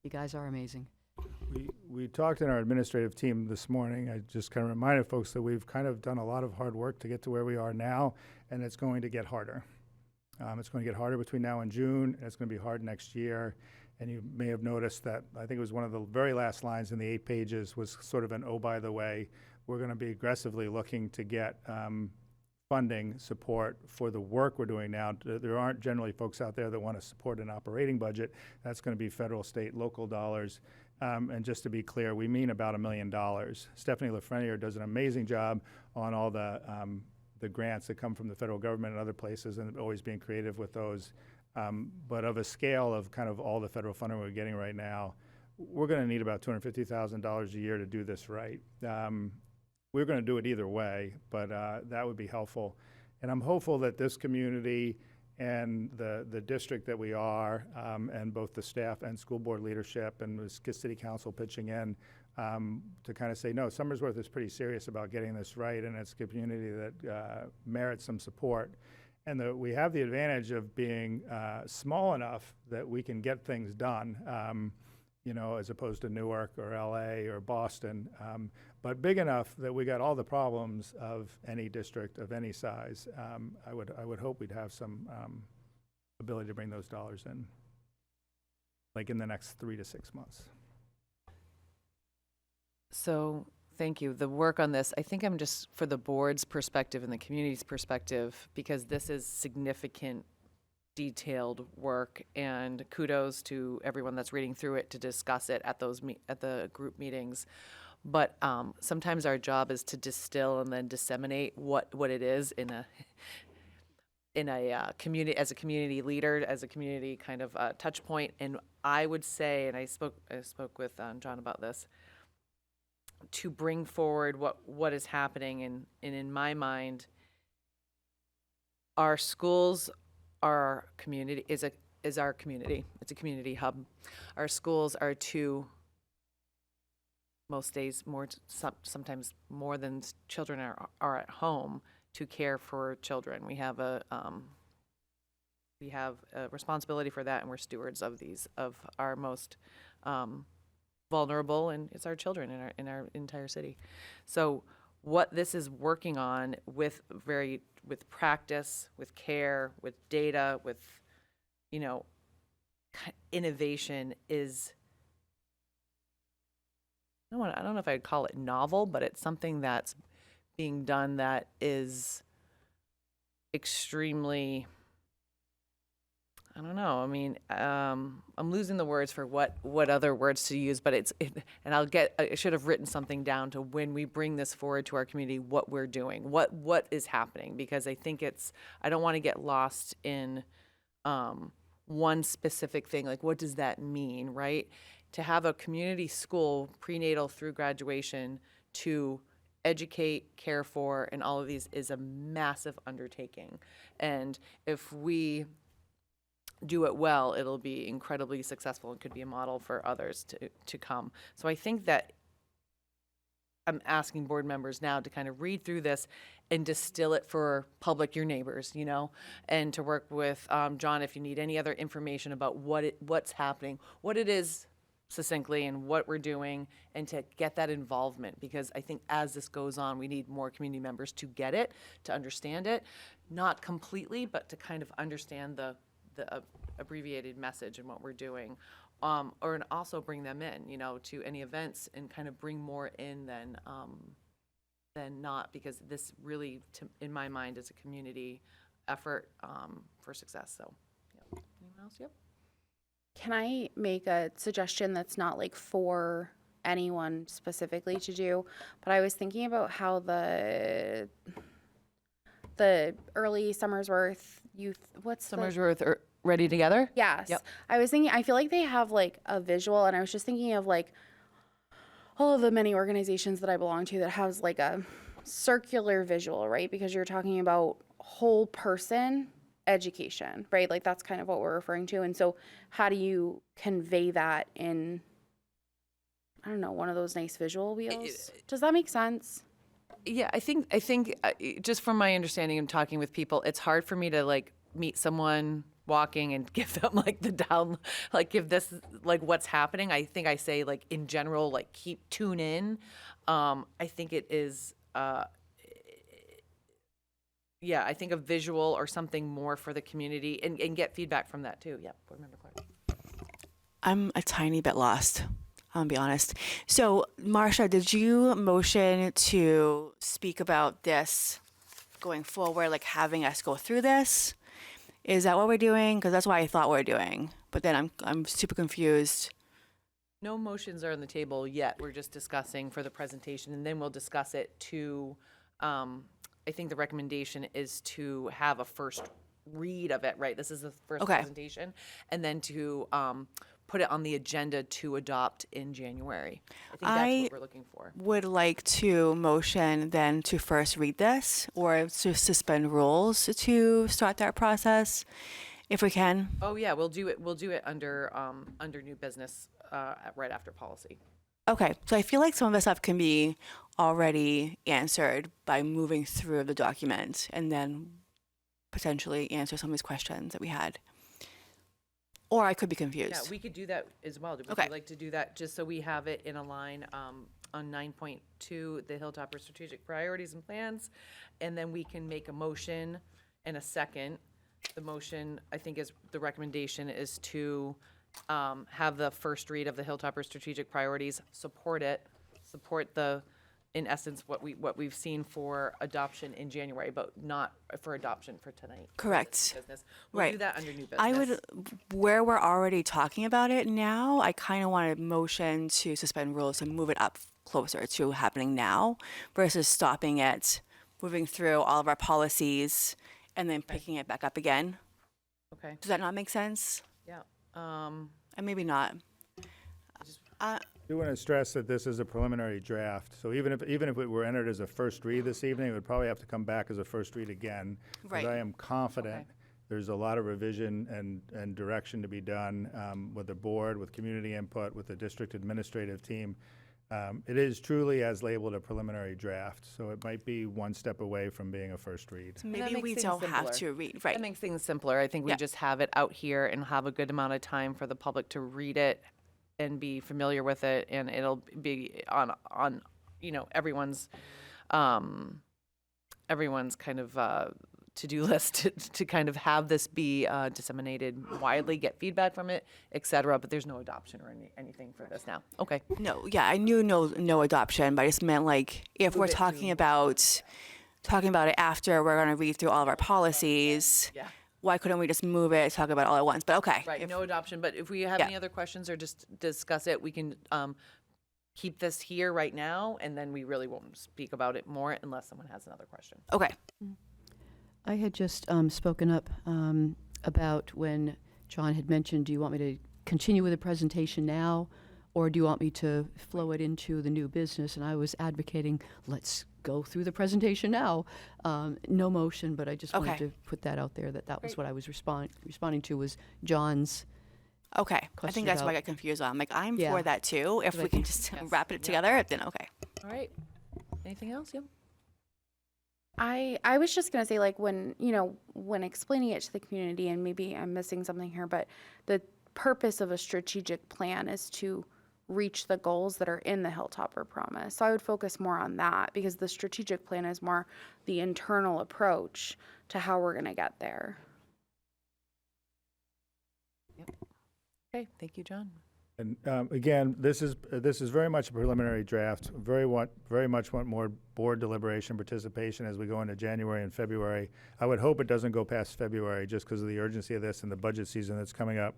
[SPEAKER 3] You guys are amazing.
[SPEAKER 7] We talked in our administrative team this morning. I just kind of reminded folks that we've kind of done a lot of hard work to get to where we are now, and it's going to get harder. It's going to get harder between now and June, and it's going to be hard next year. And you may have noticed that I think it was one of the very last lines in the 8 pages was sort of an, oh, by the way, we're going to be aggressively looking to get funding support for the work we're doing now. There aren't generally folks out there that want to support an operating budget. That's going to be federal, state, local dollars. And just to be clear, we mean about $1 million. Stephanie Lafreniere does an amazing job on all the grants that come from the federal government and other places, and always being creative with those. But of a scale of kind of all the federal funding we're getting right now, we're going to need about $250,000 a year to do this right. We're going to do it either way, but that would be helpful. And I'm hopeful that this community and the district that we are, and both the staff and school board leadership and the city council pitching in to kind of say, no, Somersworth is pretty serious about getting this right, and it's a community that merits some support. And we have the advantage of being small enough that we can get things done, you know, as opposed to Newark or LA or Boston, but big enough that we got all the problems of any district of any size. I would hope we'd have some ability to bring those dollars in, like in the next 3 to 6 months.
[SPEAKER 1] So thank you. The work on this, I think I'm just, for the board's perspective and the community's perspective, because this is significant, detailed work, and kudos to everyone that's reading through it to discuss it at those at the group meetings. But sometimes our job is to distill and then disseminate what it is in a community, as a community leader, as a community kind of touch point. And I would say, and I spoke with John about this, to bring forward what is happening, and in my mind, our schools, our community is our community. It's a community hub. Our schools are most days sometimes more than children are at home to care for children. We have a responsibility for that, and we're stewards of our most vulnerable, and it's our children in our entire city. So what this is working on with practice, with care, with data, with, you know, innovation is, I don't know if I'd call it novel, but it's something that's being done that is extremely, I don't know. I mean, I'm losing the words for what other words to use, but and I should have written something down to when we bring this forward to our community, what we're doing, what is happening, because I think I don't want to get lost in one specific thing. Like, what does that mean, right? To have a community school prenatal through graduation to educate, care for, and all of these is a massive undertaking. And if we do it well, it'll be incredibly successful and could be a model for others to come. So I think that I'm asking board members now to kind of read through this and distill it for public, your neighbors, you know, and to work with John if you need any other information about what's happening, what it is succinctly, and what we're doing, and to get that involvement, because I think as this goes on, we need more community members to get it, to understand it, not completely, but to kind of understand the abbreviated message and what we're doing, and also bring them in, you know, to any events, and kind of bring more in than not, because this really, in my mind, is a community effort for success. So, yeah. Anyone else? Yep.
[SPEAKER 6] Can I make a suggestion that's not like for anyone specifically to do, but I was thinking about how the early Somersworth youth,
[SPEAKER 1] Somersworth Ready Together?
[SPEAKER 6] Yes.
[SPEAKER 1] Yep.
[SPEAKER 6] I was thinking, I feel like they have like a visual, and I was just thinking of like all of the many organizations that I belong to that has like a circular visual, right? Because you're talking about whole person education, right? Like that's kind of what we're referring to. And so how do you convey that in, I don't know, one of those nice visual wheels? Does that make sense?
[SPEAKER 1] Yeah, I think just from my understanding and talking with people, it's hard for me to like meet someone walking and give them like give this like what's happening. I think I say like in general, like tune in. I think it is, yeah, I think a visual or something more for the community, and get feedback from that too. Yeah, Board Member Clark.
[SPEAKER 9] I'm a tiny bit lost, I'll be honest. So, Marsha, did you motion to speak about this going forward, like having us go through this? Is that what we're doing? Because that's what I thought we were doing. But then I'm super confused.
[SPEAKER 1] No motions are on the table yet. We're just discussing for the presentation, and then we'll discuss it to, I think the recommendation is to have a first read of it, right? This is the first
[SPEAKER 9] Okay.
[SPEAKER 1] presentation. And then to put it on the agenda to adopt in January. I think that's what we're looking for.
[SPEAKER 9] Would like to motion then to first read this or to suspend rules to start that process, if we can.
[SPEAKER 1] Oh, yeah, we'll do it under, under new business, right after policy.
[SPEAKER 9] Okay, so I feel like some of the stuff can be already answered by moving through the document and then potentially answer some of these questions that we had. Or I could be confused.
[SPEAKER 1] Yeah, we could do that as well. Would
[SPEAKER 9] Okay.
[SPEAKER 1] you like to do that, just so we have it in a line on 9.2, the Hilltopper Strategic Priorities and Plans? And then we can make a motion and a second. The motion, I think, is, the recommendation is to have the first read of the Hilltopper Strategic Priorities, support the, in essence, what we've seen for adoption in January, but not for adoption for tonight.
[SPEAKER 9] Correct.
[SPEAKER 1] Business. We'll do
[SPEAKER 9] Right.
[SPEAKER 1] that under new business.
[SPEAKER 9] I would, where we're already talking about it now, I kind of want to motion to suspend rules and move it up closer to happening now versus stopping it, moving through all of our policies and then picking it back up again.
[SPEAKER 1] Okay,
[SPEAKER 9] Does that not make sense?
[SPEAKER 1] yeah.
[SPEAKER 9] And maybe not.
[SPEAKER 7] I do want to stress that this is a preliminary draft, so even if it were entered as a first read this evening, it would probably have to come back as a first read again. 'Cause
[SPEAKER 9] Right.
[SPEAKER 7] I am confident
[SPEAKER 1] Okay.
[SPEAKER 7] there's a lot of revision and direction to be done with the board, with community input, with the district administrative team. It is truly, as labeled, a preliminary draft, so it might be one step away from being a first read.
[SPEAKER 9] So
[SPEAKER 1] that
[SPEAKER 9] maybe
[SPEAKER 1] makes
[SPEAKER 9] we
[SPEAKER 1] things
[SPEAKER 9] don't have
[SPEAKER 1] simpler.
[SPEAKER 9] to read, right?
[SPEAKER 1] That makes things simpler. I think we
[SPEAKER 9] Yeah.
[SPEAKER 1] just have it out here and have a good amount of time for the public to read it and be familiar with it, and it'll be on everyone's kind of to-do list to kind of have this be disseminated widely, get feedback from it, et cetera, but there's no adoption or anything for this now. Okay.
[SPEAKER 9] No, yeah, I knew no adoption, but I just meant like if we're
[SPEAKER 1] Move it
[SPEAKER 9] talking about it after we're going to read through all of our policies,
[SPEAKER 1] Yeah.
[SPEAKER 9] why couldn't we just move it, talk about it all at once? But okay.
[SPEAKER 1] Right,
[SPEAKER 9] if-
[SPEAKER 1] no adoption, but if we have
[SPEAKER 9] Yeah.
[SPEAKER 1] any other questions or just discuss it, we can keep this here right now, and then we really won't speak about it more unless someone has another question.
[SPEAKER 9] Okay.
[SPEAKER 3] I had just spoken up about when John had mentioned, do you want me to continue with the presentation now, or do you want me to flow it into the new business? And I was advocating, let's go through the presentation now. No motion, but I just wanted
[SPEAKER 9] Okay.
[SPEAKER 3] to put that out there, that was what I was responding to, was John's.
[SPEAKER 9] Okay. I
[SPEAKER 3] Question
[SPEAKER 9] think that's why I
[SPEAKER 3] about-
[SPEAKER 9] got confused. I'm like, I'm
[SPEAKER 3] Yeah.
[SPEAKER 9] for that too. If
[SPEAKER 3] But I
[SPEAKER 9] we can
[SPEAKER 3] think-
[SPEAKER 9] just
[SPEAKER 1] Yes.
[SPEAKER 9] wrap it
[SPEAKER 1] Yeah.
[SPEAKER 9] together, then okay.
[SPEAKER 1] All right, anything else? Yep.
[SPEAKER 6] I was just gonna say, like, when explaining it to the community, and maybe I'm missing something here, but the purpose of a strategic plan is to reach the goals that are in the Hilltopper Promise. So I would focus more on that, because the strategic plan is more the internal approach to how we're gonna get there.
[SPEAKER 1] Okay, thank you, John.
[SPEAKER 7] And again, this is very much a preliminary draft. Very much want more board deliberation participation as we go into January and February. I would hope it doesn't go past February just because of the urgency of this and the budget season that's coming up.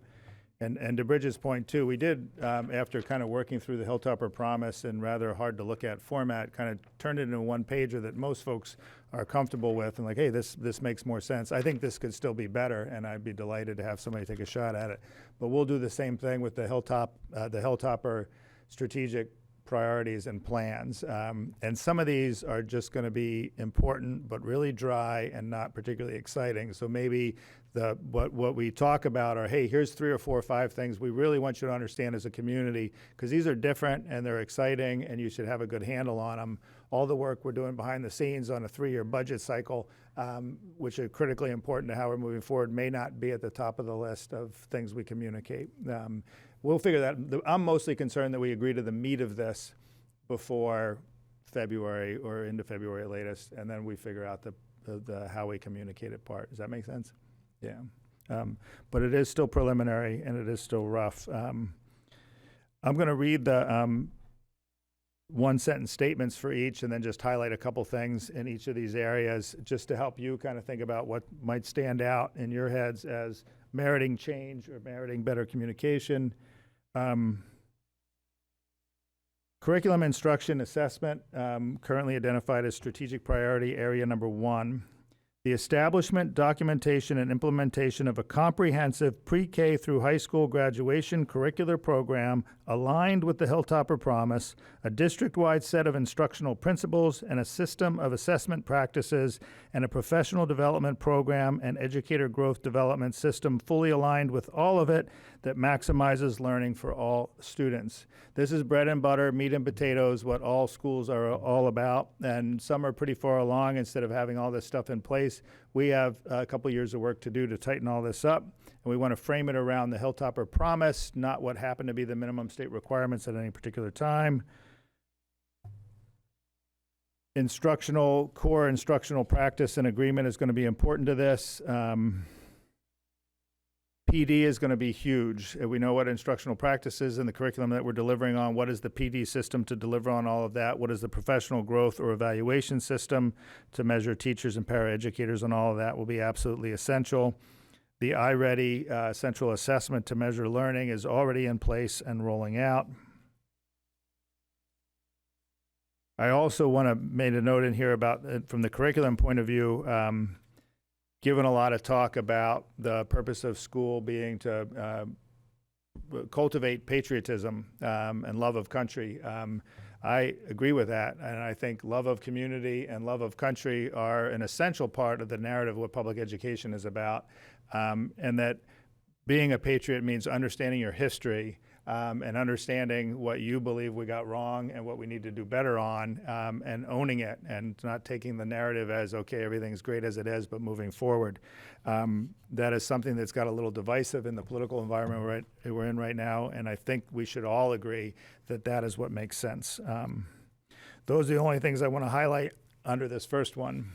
[SPEAKER 7] And to Bridget's point too, we did, after kind of working through the Hilltopper Promise and rather hard to look at format, kind of turned it into a one-pager that most folks are comfortable with and like, hey, this makes more sense. I think this could still be better, and I'd be delighted to have somebody take a shot at it. But we'll do the same thing with the Hilltopper Strategic Priorities and Plans. And some of these are just going to be important, but really dry and not particularly exciting. So maybe what we talk about are, hey, here's 3 or 4 or 5 things we really want you to understand as a community, because these are different and they're exciting and you should have a good handle on them. All the work we're doing behind the scenes on a 3-year budget cycle, which are critically important to how we're moving forward, may not be at the top of the list of things we communicate. We'll figure that. I'm mostly concerned that we agree to the meat of this before February or into February latest, and then we figure out the how we communicate it part. Does that make sense? Yeah. But it is still preliminary and it is still rough. I'm going to read one-sentence statements for each, and then just highlight a couple things in each of these areas, just to help you kind of think about what might stand out in your heads as meriting change or meriting better communication. Curriculum instruction assessment, currently identified as strategic priority area number 1. The establishment, documentation, and implementation of a comprehensive pre-K through high school graduation curricular program aligned with the Hilltopper Promise, a district-wide set of instructional principles, and a system of assessment practices, and a professional development program and educator growth development system fully aligned with all of it that maximizes learning for all students. This is bread and butter, meat and potatoes, what all schools are all about, and some are pretty far along. Instead of having all this stuff in place, we have a couple years of work to do to tighten all this up, and we want to frame it around the Hilltopper Promise, not what happen to be the minimum state requirements at any particular time. Core instructional practice and agreement is going to be important to this. PD is going to be huge. We know what instructional practice is in the curriculum that we're delivering on. What is the PD system to deliver on all of that? What is the professional growth or evaluation system to measure teachers and paraeducators on all of that will be absolutely essential. The iReady central assessment to measure learning is already in place and rolling out. I also want to make a note in here about, from the curriculum point of view, given a lot of talk about the purpose of school being to cultivate patriotism and love of country. I agree with that, and I think love of community and love of country are an essential part of the narrative of what public education is about, and that being a patriot means understanding your history and understanding what you believe we got wrong and what we need to do better on, and owning it and not taking the narrative as, okay, everything's great as it is, but moving forward. That is something that's got a little divisive in the political environment we're in right now, and I think we should all agree that that is what makes sense. Those are the only things I want to highlight under this first one.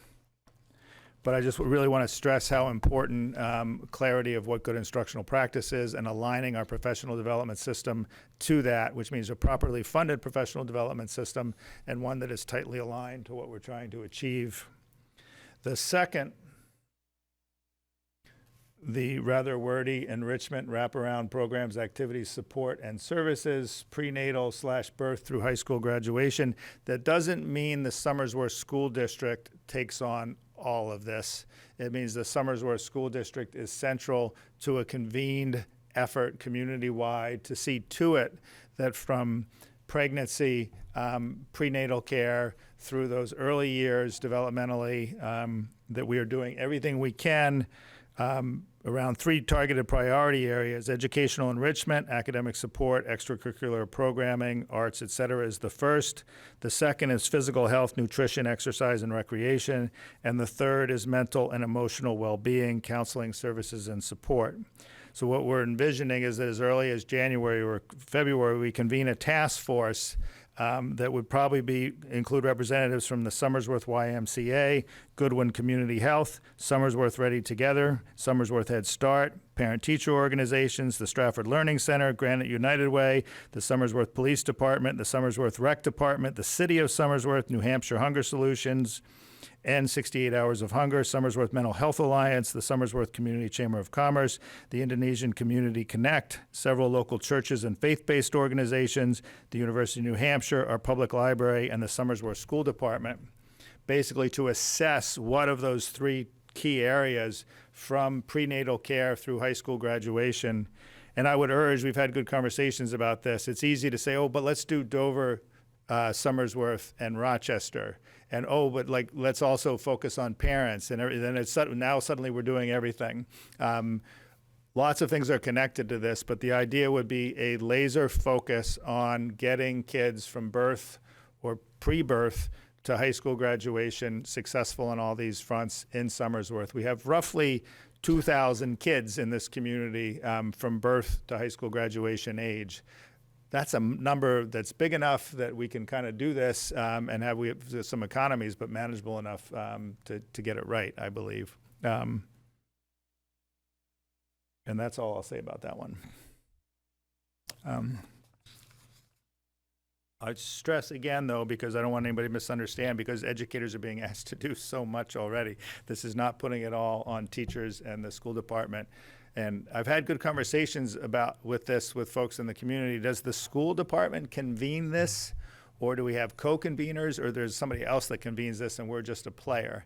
[SPEAKER 7] But I just really want to stress how important clarity of what good instructional practice is and aligning our professional development system to that, which means a properly funded professional development system and one that is tightly aligned to what we're trying to achieve. The second, the rather wordy enrichment, wraparound programs, activities, support, and services, prenatal/birth through high school graduation. That doesn't mean the Somersworth School District takes on all of this. It means the Somersworth School District is central to a convened effort community-wide to see to it that from pregnancy, prenatal care, through those early years developmentally, that we are doing everything we can around 3 targeted priority areas: educational enrichment, academic support, extracurricular programming, arts, et cetera, is the first. The second is physical health, nutrition, exercise, and recreation. And the third is mental and emotional well-being, counseling services, and support. So what we're envisioning is that as early as January or February, we convene a task force that would probably include representatives from the Somersworth YMCA, Goodwin Community Health, Somersworth Ready Together, Somersworth Head Start, parent-teacher organizations, the Stratford Learning Center, Granite United Way, the Somersworth Police Department, the Somersworth Rec Department, the City of Somersworth, New Hampshire Hunger Solutions, End 68 Hours of Hunger, Somersworth Mental Health Alliance, the Somersworth Community Chamber of Commerce, the Indonesian Community Connect, several local churches and faith-based organizations, the University of New Hampshire, our public library, and the Somersworth School Department, basically to assess what of those 3 key areas from prenatal care through high school graduation. And I would urge, we've had good conversations about this, it's easy to say, oh, but let's do Dover, Somersworth, and Rochester. And but let's also focus on parents, and then now suddenly we're doing everything. Lots of things are connected to this, but the idea would be a laser focus on getting kids from birth or pre-birth to high school graduation successful on all these fronts in Somersworth. We have roughly 2,000 kids in this community from birth to high school graduation age. That's a number that's big enough that we can kind of do this and have some economies, but manageable enough to get it right, I believe. And that's all I'll say about that one. I stress again, though, because I don't want anybody to misunderstand, because educators are being asked to do so much already. This is not putting it all on teachers and the school department. And I've had good conversations with folks in the community. Does the school department convene this? Or do we have co-conveners, or there's somebody else that convenes this and we're just a player?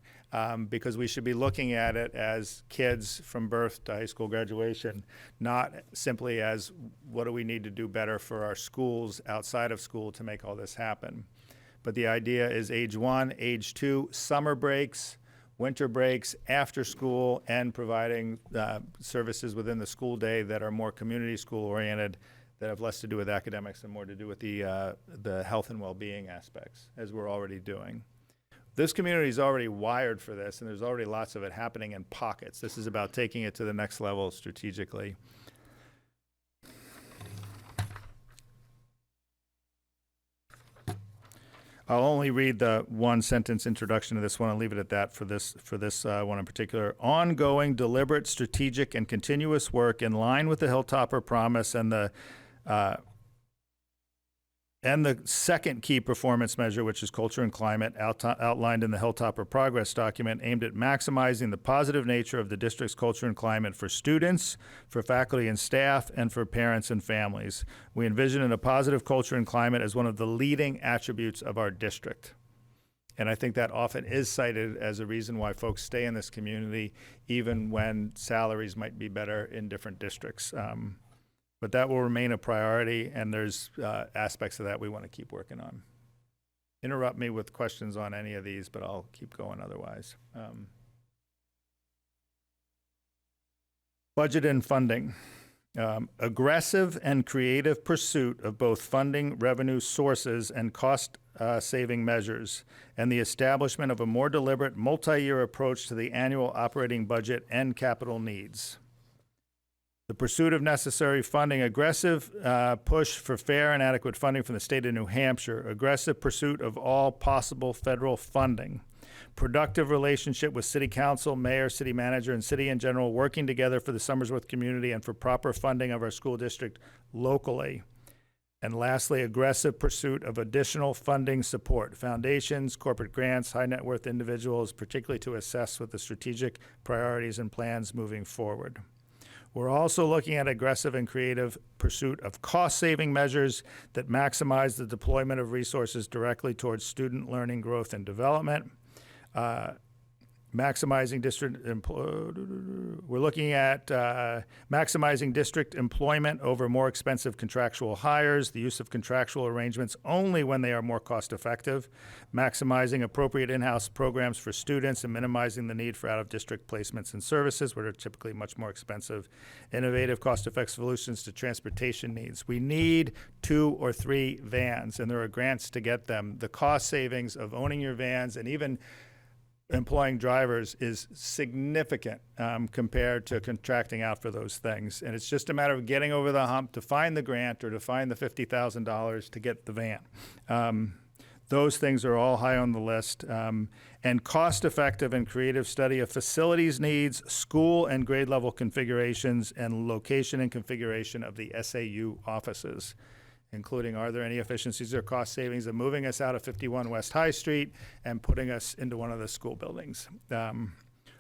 [SPEAKER 7] Because we should be looking at it as kids from birth to high school graduation, not simply as what do we need to do better for our schools outside of school to make all this happen. But the idea is age 1, age 2, summer breaks, winter breaks, after school, and providing services within the school day that are more community school oriented, that have less to do with academics and more to do with the health and well-being aspects, as we're already doing. This community is already wired for this, and there's already lots of it happening in pockets. This is about taking it to the next level strategically. I'll only read the one-sentence introduction to this one and leave it at that for this one in particular. Ongoing, deliberate, strategic, and continuous work in line with the Hilltopper Promise and the second key performance measure, which is culture and climate, outlined in the Hilltopper Progress document, aimed at maximizing the positive nature of the district's culture and climate for students, for faculty and staff, and for parents and families. We envision a positive culture and climate as one of the leading attributes of our district. And I think that often is cited as a reason why folks stay in this community, even when salaries might be better in different districts. But that will remain a priority, and there's aspects of that we want to keep working on. Interrupt me with questions on any of these, but I'll keep going otherwise. Budget and funding. Aggressive and creative pursuit of both funding revenue sources and cost-saving measures, and the establishment of a more deliberate multi-year approach to the annual operating budget and capital needs. The pursuit of necessary funding, aggressive push for fair and adequate funding from the state of New Hampshire, aggressive pursuit of all possible federal funding, productive relationship with city council, mayor, city manager, and city in general, working together for the Somersworth community and for proper funding of our school district locally. And lastly, aggressive pursuit of additional funding support, foundations, corporate grants, high net worth individuals, particularly to assess with the strategic priorities and plans moving forward. We're also looking at aggressive and creative pursuit of cost-saving measures that maximize the deployment of resources directly towards student learning, growth, and development. Maximizing district we're looking at maximizing district employment over more expensive contractual hires, the use of contractual arrangements only when they are more cost effective, maximizing appropriate in-house programs for students and minimizing the need for out-of-district placements and services, which are typically much more expensive, innovative cost-effective solutions to transportation needs. We need 2 or 3 vans, and there are grants to get them. The cost savings of owning your vans and even employing drivers is significant compared to contracting out for those things. And it's just a matter of getting over the hump to find the grant or to find the $50,000 to get the van. Those things are all high on the list. And cost-effective and creative study of facilities needs, school and grade level configurations, and location and configuration of the SAU offices, including are there any efficiencies or cost savings of moving us out of 51 West High Street and putting us into one of the school buildings.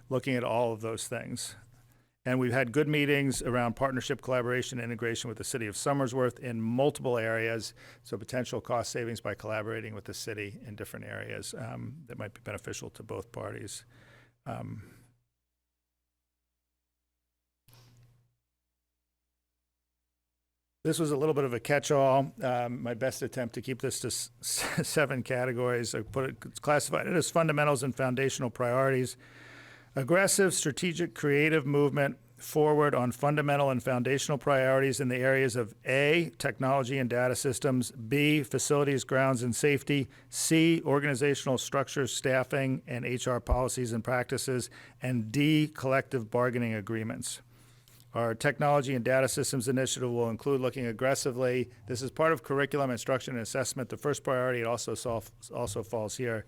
[SPEAKER 7] Looking at all of those things. And we've had good meetings around partnership, collaboration, and integration with the city of Somersworth in multiple areas, so potential cost savings by collaborating with the city in different areas that might be beneficial to both parties. This was a little bit of a catch-all. My best attempt to keep this to 7 categories. I classified it as fundamentals and foundational priorities. Aggressive, strategic, creative movement forward on fundamental and foundational priorities in the areas of A, technology and data systems, B, facilities, grounds, and safety, C, organizational structures, staffing, and HR policies and practices, and D, collective bargaining agreements. Our technology and data systems initiative will include looking aggressively. This is part of curriculum, instruction, and assessment. The first priority, it also falls here.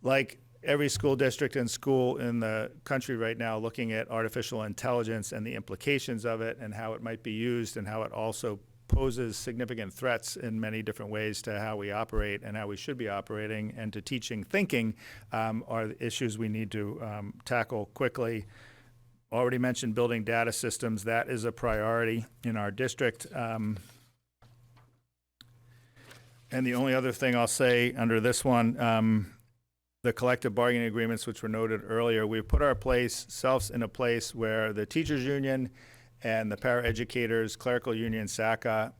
[SPEAKER 7] Like every school district and school in the country right now, looking at artificial intelligence and the implications of it and how it might be used and how it also poses significant threats in many different ways to how we operate and how we should be operating, and to teaching thinking are the issues we need to tackle quickly. Already mentioned building data systems. That is a priority in our district. And the only other thing I'll say under this one, the collective bargaining agreements, which were noted earlier, we've put ourselves in a place where the teachers union and the paraeducators, clerical union, SACA,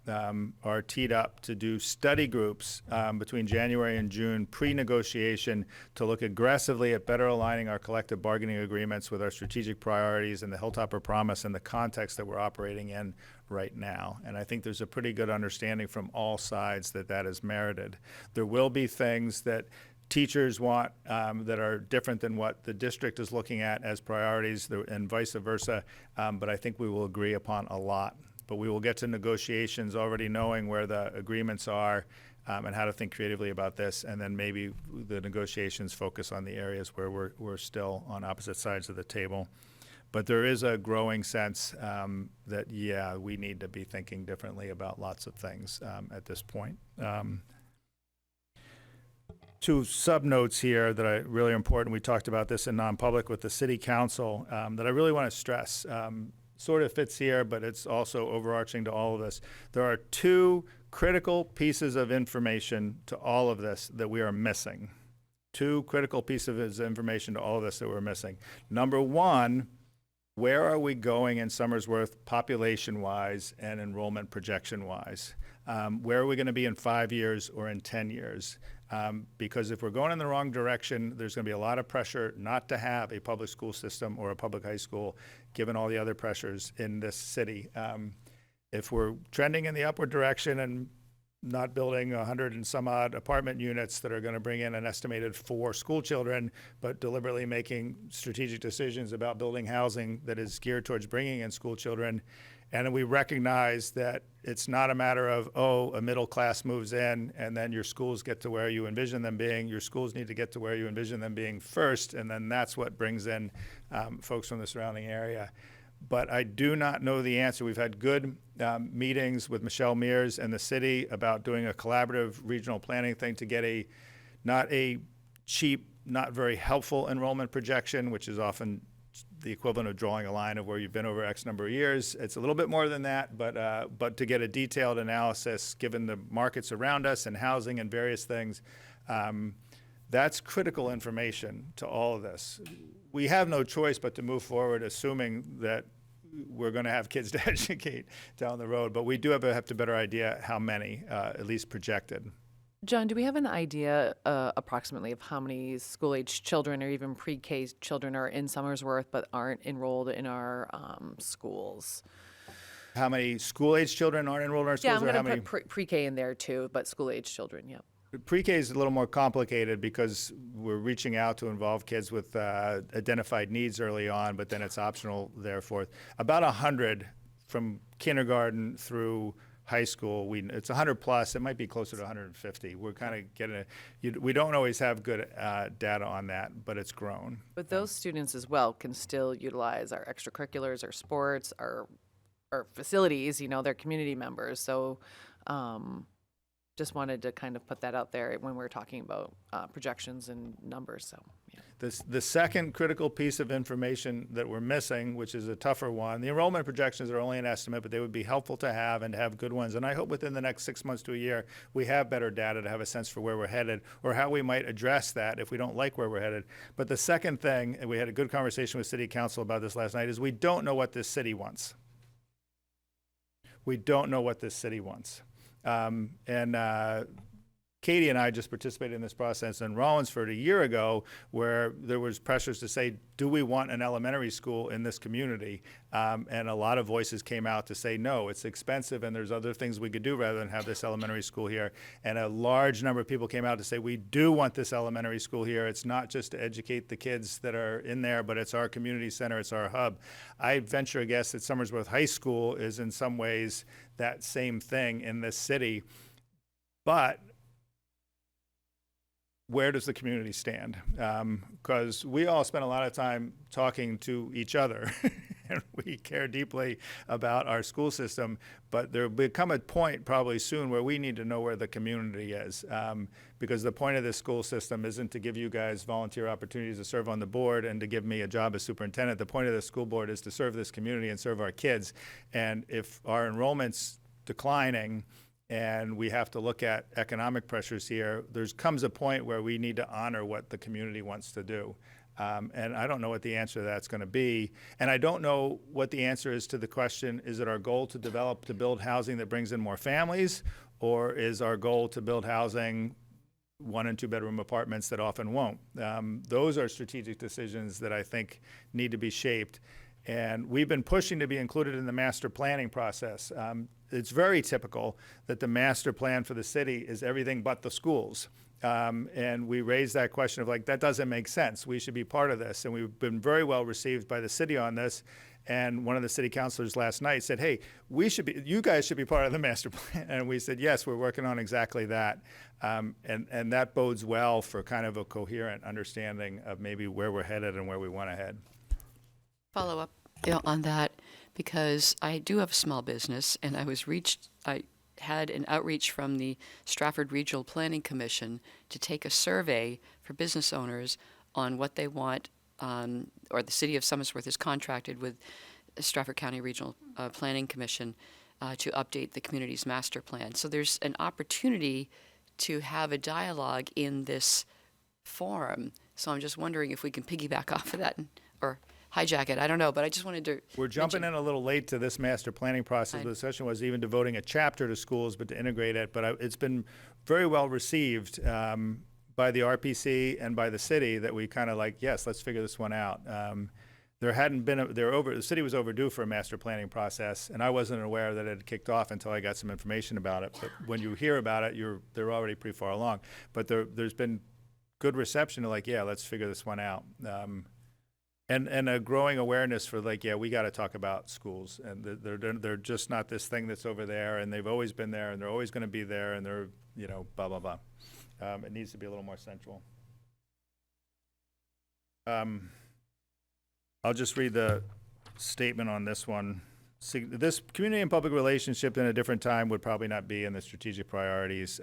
[SPEAKER 7] are teed up to do study groups between January and June, pre-negotiation, to look aggressively at better aligning our collective bargaining agreements with our strategic priorities and the Hilltopper Promise and the context that we're operating in right now. And I think there's a pretty good understanding from all sides that that is merited. There will be things that teachers want that are different than what the district is looking at as priorities, and vice versa. But I think we will agree upon a lot. But we will get to negotiations already knowing where the agreements are and how to think creatively about this. And then maybe the negotiations focus on the areas where we're still on opposite sides of the table. But there is a growing sense that, yeah, we need to be thinking differently about lots of things at this point. Two sub-notes here that are really important. We talked about this in non-public with the city council that I really want to stress. Sort of fits here, but it's also overarching to all of this. There are two critical pieces of information to all of this that we are missing. Two critical pieces of information to all of this that we're missing. Number one, where are we going in Somersworth population-wise and enrollment projection-wise? Where are we going to be in 5 years or in 10 years? Because if we're going in the wrong direction, there's going to be a lot of pressure not to have a public school system or a public high school, given all the other pressures in this city. If we're trending in the upward direction and not building 100 and some odd apartment units that are going to bring in an estimated 4 school children, but deliberately making strategic decisions about building housing that is geared towards bringing in school children, and we recognize that it's not a matter of, oh, a middle class moves in and then your schools get to where you envision them being. Your schools need to get to where you envision them being first, and then that's what brings in folks from the surrounding area. But I do not know the answer. We've had good meetings with Michelle Mears and the city about doing a collaborative regional planning thing to get not a cheap, not very helpful enrollment projection, which is often the equivalent of drawing a line of where you've been over X number of years. It's a little bit more than that, but to get a detailed analysis, given the markets around us and housing and various things, that's critical information to all of this. We have no choice but to move forward, assuming that we're going to have kids to educate down the road, but we do have to better idea how many, at least projected.
[SPEAKER 1] John, do we have an idea approximately of how many school-age children or even pre-K children are in Somersworth but aren't enrolled in our schools?
[SPEAKER 7] How many school-age children aren't enrolled in our schools?
[SPEAKER 1] Yeah, I'm
[SPEAKER 7] or how
[SPEAKER 1] going to
[SPEAKER 7] many?
[SPEAKER 1] put pre-K in there too, but school-age children, yeah.
[SPEAKER 7] Pre-K is a little more complicated because we're reaching out to involve kids with identified needs early on, but then it's optional therefore. About 100 from kindergarten through high school. It's 100 plus. It might be closer to 150. We're kind of getting we don't always have good data on that, but it's grown.
[SPEAKER 1] But those students as well can still utilize our extracurriculars, our sports, our facilities, they're community members. So just wanted to kind of put that out there when we're talking about projections and numbers. So, yeah.
[SPEAKER 7] The second critical piece of information that we're missing, which is a tougher one, the enrollment projections are only an estimate, but they would be helpful to have and to have good ones. And I hope within the next 6 months to a year, we have better data to have a sense for where we're headed or how we might address that if we don't like where we're headed. But the second thing, and we had a good conversation with City Council about this last night, is we don't know what this city wants. We don't know what this city wants. Katie and I just participated in this process in Rollinsford a year ago where there was pressures to say, do we want an elementary school in this community? And a lot of voices came out to say, no, it's expensive and there's other things we could do rather than have this elementary school here. And a large number of people came out to say, we do want this elementary school here. It's not just to educate the kids that are in there, but it's our community center, it's our hub. I venture a guess that Somersworth High School is in some ways that same thing in this city. But where does the community stand? Because we all spend a lot of time talking to each other and we care deeply about our school system, but there will become a point probably soon where we need to know where the community is, because the point of this school system isn't to give you guys volunteer opportunities to serve on the board and to give me a job as superintendent. The point of the school board is to serve this community and serve our kids. And if our enrollment's declining and we have to look at economic pressures here, there comes a point where we need to honor what the community wants to do. And I don't know what the answer to that's going to be. And I don't know what the answer is to the question, is it our goal to build housing that brings in more families, or is our goal to build housing 1 and 2 bedroom apartments that often won't? Those are strategic decisions that I think need to be shaped. And we've been pushing to be included in the master planning process. It's very typical that the master plan for the city is everything but the schools. And we raised that question of like, that doesn't make sense. We should be part of this. And we've been very well received by the city on this. And one of the city councilors last night said, hey, you guys should be part of the master plan. And we said, yes, we're working on exactly that. And that bodes well for kind of a coherent understanding of maybe where we're headed and where we want to head.
[SPEAKER 3] Follow up on that, because I do have a small business, and I had an outreach from the Stratford Regional Planning Commission to take a survey for business owners on what they want, or the city of Somersworth is contracted with the Stratford County Regional Planning Commission to update the community's master plan. So there's an opportunity to have a dialogue in this forum. So I'm just wondering if we can piggyback off of that or hijack it. I don't know, but I just wanted to.
[SPEAKER 7] We're jumping in a little late to this master planning process. The session was even devoting a chapter to schools, but to integrate it. But it's been very well received by the RPC and by the city that we kind of like, yes, let's figure this one out. There hadn't been the city was overdue for a master planning process, and I wasn't aware that it had kicked off until I got some information about it. But when you hear about it, they're already pretty far along. But there's been good reception to like, yeah, let's figure this one out. And a growing awareness for like, yeah, we got to talk about schools, and they're just not this thing that's over there, and they've always been there, and they're always going to be there, and they're, blah, blah, blah. It needs to be a little more central. I'll just read the statement on this one. This community and public relationship in a different time would probably not be in the strategic priorities,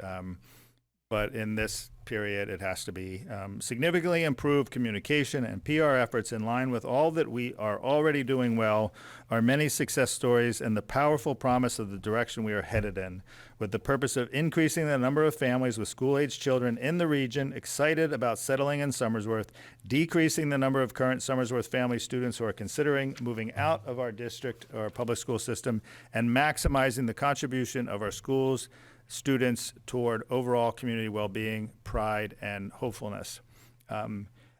[SPEAKER 7] but in this period, it has to be. Significantly improve communication and PR efforts in line with all that we are already doing well, our many success stories, and the powerful promise of the direction we are headed in, with the purpose of increasing the number of families with school-aged children in the region excited about settling in Somersworth, decreasing the number of current Somersworth family students who are considering moving out of our district or public school system, and maximizing the contribution of our schools, students toward overall community well-being, pride, and hopefulness.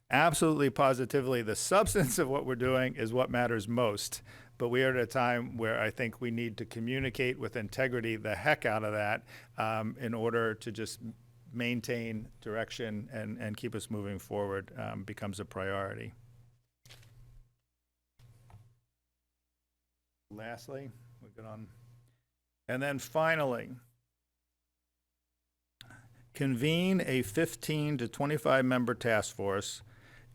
[SPEAKER 7] Absolutely, positively, the substance of what we're doing is what matters most. But we are at a time where I think we need to communicate with integrity the heck out of that in order to just maintain direction and keep us moving forward becomes a priority. Lastly, we get on. And then finally, convene a 15 to 25 member task force,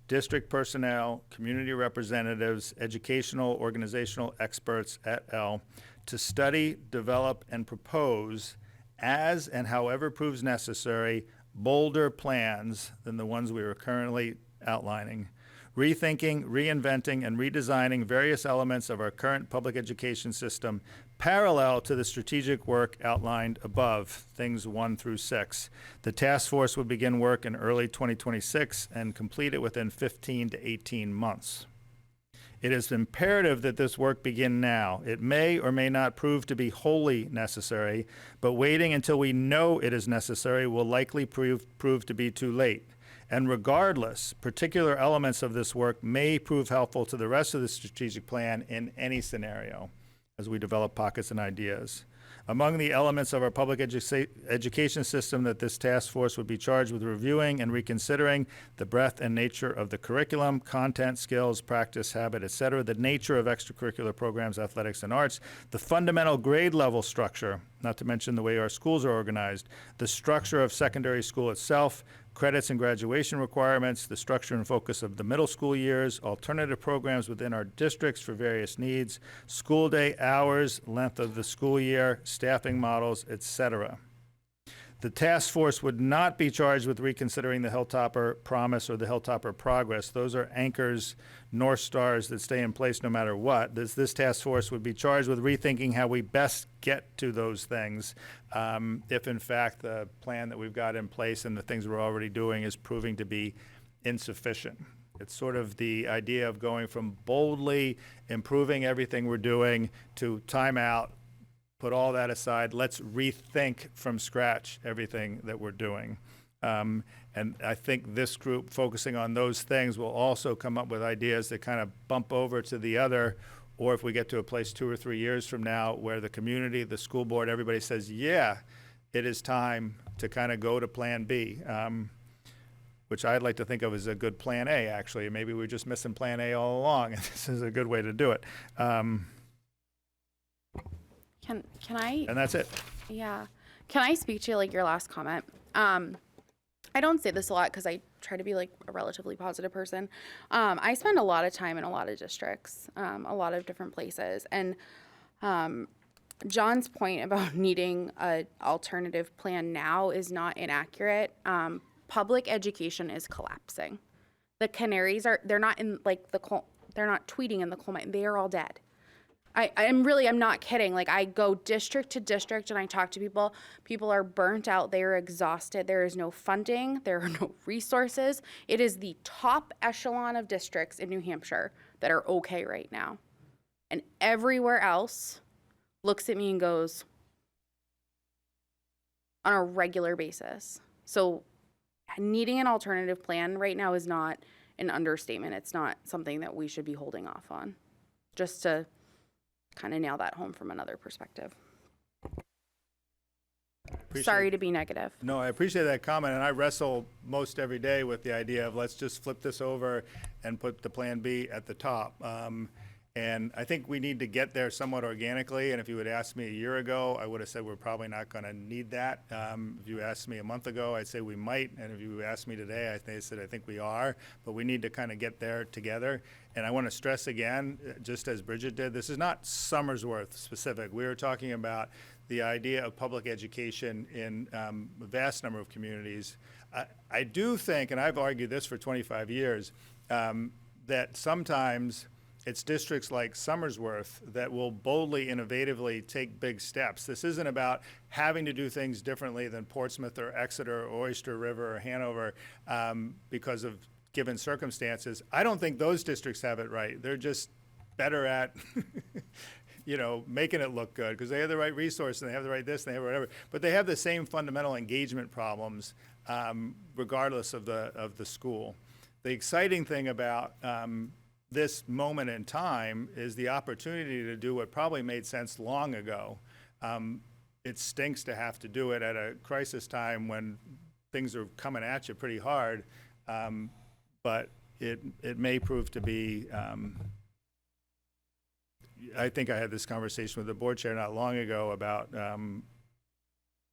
[SPEAKER 7] district personnel, community representatives, educational, organizational experts et al. To study, develop, and propose, as and however proves necessary, bolder plans than the ones we are currently outlining, rethinking, reinventing, and redesigning various elements of our current public education system parallel to the strategic work outlined above, things 1 through 6. The task force will begin work in early 2026 and complete it within 15 to 18 months. It is imperative that this work begin now. It may or may not prove to be wholly necessary, but waiting until we know it is necessary will likely prove to be too late. And regardless, particular elements of this work may prove helpful to the rest of the strategic plan in any scenario as we develop pockets and ideas. Among the elements of our public education system that this task force would be charged with reviewing and reconsidering: the breadth and nature of the curriculum, content, skills, practice, habit, etc., the nature of extracurricular programs, athletics, and arts, the fundamental grade level structure, not to mention the way our schools are organized, the structure of secondary school itself, credits and graduation requirements, the structure and focus of the middle school years, alternative programs within our districts for various needs, school day hours, length of the school year, staffing models, etc. The task force would not be charged with reconsidering the Hilltopper Promise or the Hilltopper Progress. Those are anchors, North Stars that stay in place no matter what. This task force would be charged with rethinking how we best get to those things if, in fact, the plan that we've got in place and the things we're already doing is proving to be insufficient. It's sort of the idea of going from boldly improving everything we're doing to time out, put all that aside, let's rethink from scratch everything that we're doing. And I think this group focusing on those things will also come up with ideas that kind of bump over to the other, or if we get to a place 2 or 3 years from now where the community, the school board, everybody says, yeah, it is time to kind of go to Plan B, which I'd like to think of as a good Plan A, actually. Maybe we're just missing Plan A all along, and this is a good way to do it.
[SPEAKER 6] Can I?
[SPEAKER 7] And that's it.
[SPEAKER 6] Yeah. Can I speak to like your last comment? I don't say this a lot because I try to be like a relatively positive person. I spend a lot of time in a lot of districts, a lot of different places, and John's point about needing an alternative plan now is not inaccurate. Public education is collapsing. The canaries they're not in like they're not tweeting in the coal mine. They are all dead. I'm not kidding. Like, I go district to district and I talk to people. People are burnt out. They are exhausted. There is no funding. There are no resources. It is the top echelon of districts in New Hampshire that are okay right now. And everywhere else looks at me and goes on a regular basis. So needing an alternative plan right now is not an understatement. It's not something that we should be holding off on. Just to kind of nail that home from another perspective. Sorry to be negative.
[SPEAKER 7] No, I appreciate that comment, and I wrestle most every day with the idea of let's just flip this over and put the Plan B at the top. And I think we need to get there somewhat organically, and if you had asked me a year ago, I would have said we're probably not going to need that. If you asked me a month ago, I'd say we might, and if you asked me today, I said I think we are, but we need to kind of get there together. And I want to stress again, just as Bridget did, this is not Somersworth specific. We were talking about the idea of public education in a vast number of communities. I do think, and I've argued this for 25 years, that sometimes it's districts like Somersworth that will boldly, innovatively take big steps. This isn't about having to do things differently than Portsmouth or Exeter or Oyster River or Hanover because of given circumstances. I don't think those districts have it right. They're just better at making it look good because they have the right resources and they have the right this and they have whatever. But they have the same fundamental engagement problems regardless of the school. The exciting thing about this moment in time is the opportunity to do what probably made sense long ago. It stinks to have to do it at a crisis time when things are coming at you pretty hard, but it may prove to be, I think I had this conversation with the board chair not long ago about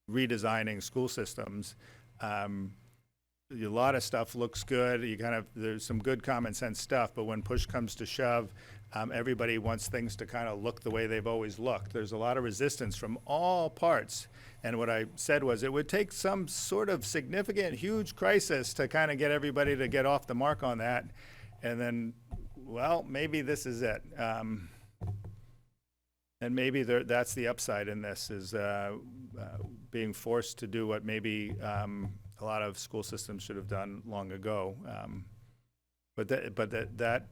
[SPEAKER 7] redesigning school systems. A lot of stuff looks good. There's some good common sense stuff, but when push comes to shove, everybody wants things to kind of look the way they've always looked. There's a lot of resistance from all parts. And what I said was it would take some sort of significant, huge crisis to kind of get everybody to get off the mark on that. And then, well, maybe this is it. And maybe that's the upside in this is being forced to do what maybe a lot of school systems should have done long ago. But that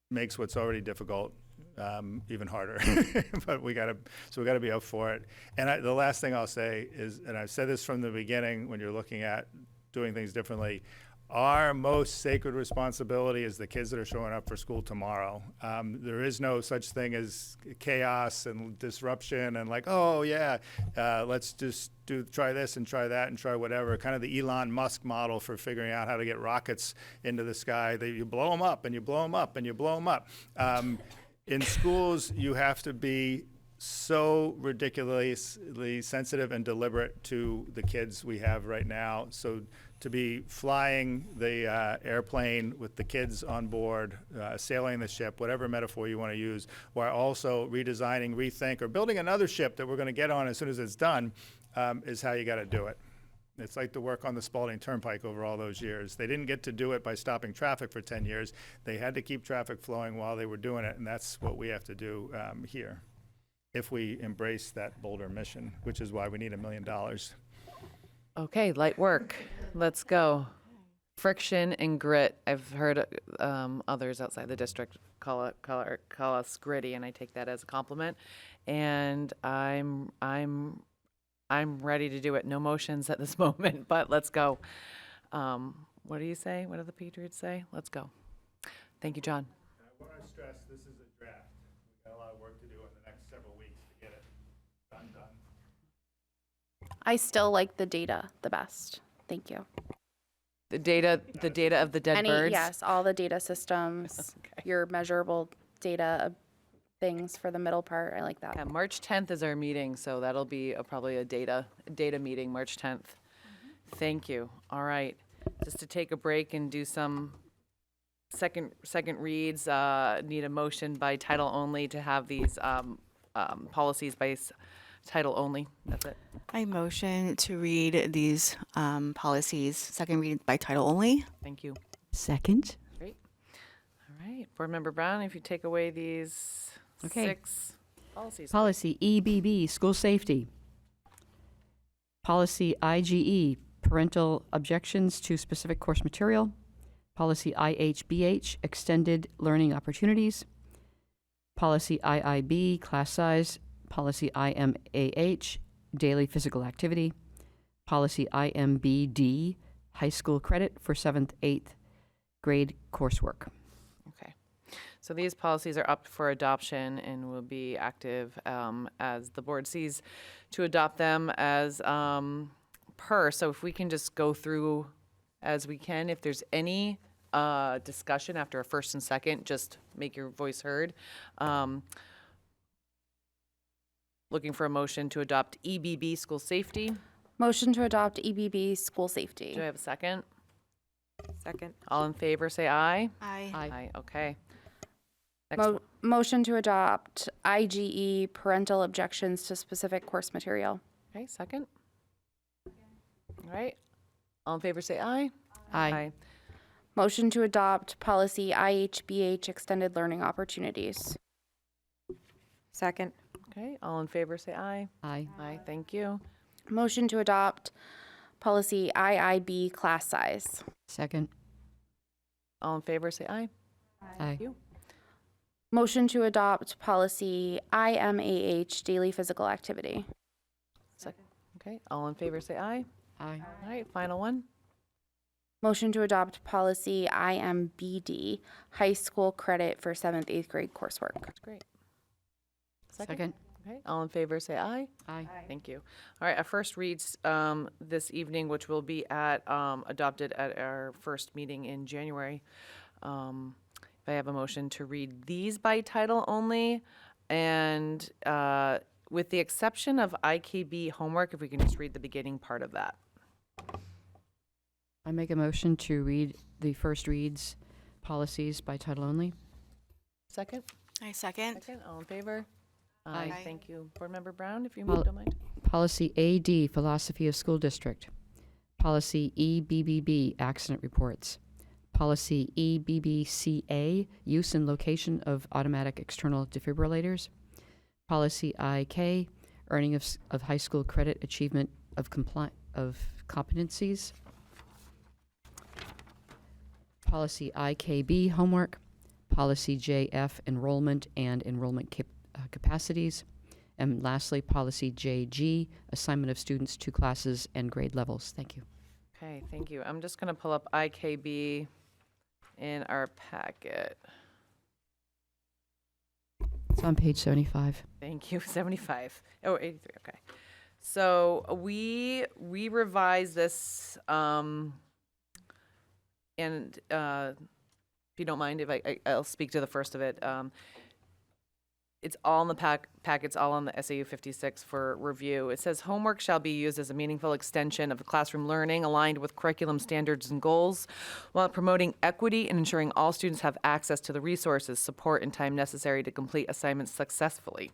[SPEAKER 7] makes what's already difficult even harder. But we gotta be up for it. And the last thing I'll say is, and I've said this from the beginning, when you're looking at doing things differently, our most sacred responsibility is the kids that are showing up for school tomorrow. There is no such thing as chaos and disruption and like, oh yeah, let's just try this and try that and try whatever. Kind of the Elon Musk model for figuring out how to get rockets into the sky. You blow them up and you blow them up and you blow them up. In schools, you have to be so ridiculously sensitive and deliberate to the kids we have right now. So to be flying the airplane with the kids on board, sailing the ship, whatever metaphor you want to use, while also redesigning, rethink, or building another ship that we're going to get on as soon as it's done, is how you got to do it. It's like the work on the Spalding Turnpike over all those years. They didn't get to do it by stopping traffic for 10 years. They had to keep traffic flowing while they were doing it, and that's what we have to do here if we embrace that bolder mission, which is why we need $1 million.
[SPEAKER 1] Okay, light work. Let's go. Friction and grit. I've heard others outside the district call us gritty, and I take that as a compliment. And I'm ready to do it. No motions at this moment, but let's go. What do you say? What do the Patriots say? Let's go. Thank you, John.
[SPEAKER 7] I want to stress this is a draft. We've got a lot of work to do in the next several weeks to get it done.
[SPEAKER 6] I still like the data the best. Thank you.
[SPEAKER 1] The data of the dead birds.
[SPEAKER 6] Yes, all the data systems, your measurable data things for the middle part. I like that.
[SPEAKER 1] Yeah, March 10th is our meeting, so that'll be probably a data meeting, March 10th. Thank you. All right, just to take a break and do some second reads. Need a motion by title only to have these policies by title only. That's it.
[SPEAKER 9] I motion to read these policies, second read by title only.
[SPEAKER 1] Thank you.
[SPEAKER 3] Second.
[SPEAKER 1] Great. All right, Board Member Brown, if you take away these
[SPEAKER 3] Okay.
[SPEAKER 1] 6 policies.
[SPEAKER 3] Policy EBB, school safety. Policy IGE, parental objections to specific course material. Policy IHBH, extended learning opportunities. Policy IIB, class size. Policy IMAH, daily physical activity. Policy IMBD, high school credit for 7th, 8th grade coursework.
[SPEAKER 1] Okay. So these policies are up for adoption and will be active as the board sees to adopt them as per. So if we can just go through as we can, if there's any discussion after a first and second, just make your voice heard. Looking for a motion to adopt EBB, school safety.
[SPEAKER 6] Motion to adopt EBB school safety.
[SPEAKER 1] Do I have a second?
[SPEAKER 4] Second.
[SPEAKER 1] All in favor, say aye.
[SPEAKER 9] Aye.
[SPEAKER 1] Aye, okay. Next one.
[SPEAKER 6] Motion to adopt IGE parental objections to specific course material.
[SPEAKER 1] Okay, second. All right. All in favor, say aye.
[SPEAKER 3] Aye.
[SPEAKER 6] Motion to adopt policy IHBH extended learning opportunities.
[SPEAKER 4] Second.
[SPEAKER 1] Okay, all in favor, say aye.
[SPEAKER 3] Aye.
[SPEAKER 1] Aye, thank you.
[SPEAKER 6] Motion to adopt policy IIB class size.
[SPEAKER 3] Second.
[SPEAKER 1] All in favor, say aye.
[SPEAKER 3] Aye.
[SPEAKER 1] You.
[SPEAKER 6] Motion to adopt policy IMAH daily physical activity.
[SPEAKER 1] Second. Okay, all in favor, say aye.
[SPEAKER 3] Aye.
[SPEAKER 1] All right, final one.
[SPEAKER 6] Motion to adopt policy IMBD high school credit for 7th, 8th grade coursework.
[SPEAKER 1] That's great.
[SPEAKER 3] Second.
[SPEAKER 1] Okay, all in favor, say aye.
[SPEAKER 3] Aye.
[SPEAKER 1] Thank you. All right, our first reads this evening, which will be adopted at our first meeting in January. If I have a motion to read these by title only, and with the exception of IKB homework, if we can just read the beginning part of that.
[SPEAKER 3] I make a motion to read the first reads policies by title only.
[SPEAKER 1] Second?
[SPEAKER 9] I second.
[SPEAKER 1] Second, all in favor?
[SPEAKER 3] Aye.
[SPEAKER 1] Thank you. Board Member Brown, if you
[SPEAKER 3] Pol-
[SPEAKER 1] don't mind.
[SPEAKER 3] Policy AD, philosophy of school district. Policy EBBB, accident reports. Policy EBBCA, use and location of automatic external defibrillators. Policy IK, earning of high school credit achievement of competencies. Policy IKB, homework. Policy JF, enrollment and enrollment capacities. And lastly, policy JG, assignment of students to classes and grade levels. Thank you.
[SPEAKER 1] Okay, thank you. I'm just going to pull up IKB in our packet.
[SPEAKER 3] It's on page 75.
[SPEAKER 1] Thank you, 75. Oh, 83, okay. So we revised this, and if you don't mind, if I'll speak to the first of it. it's all in the packets, all on the SAU 56 for review. It says homework shall be used as a meaningful extension of classroom learning aligned with curriculum standards and goals while promoting equity and ensuring all students have access to the resources, support, and time necessary to complete assignments successfully.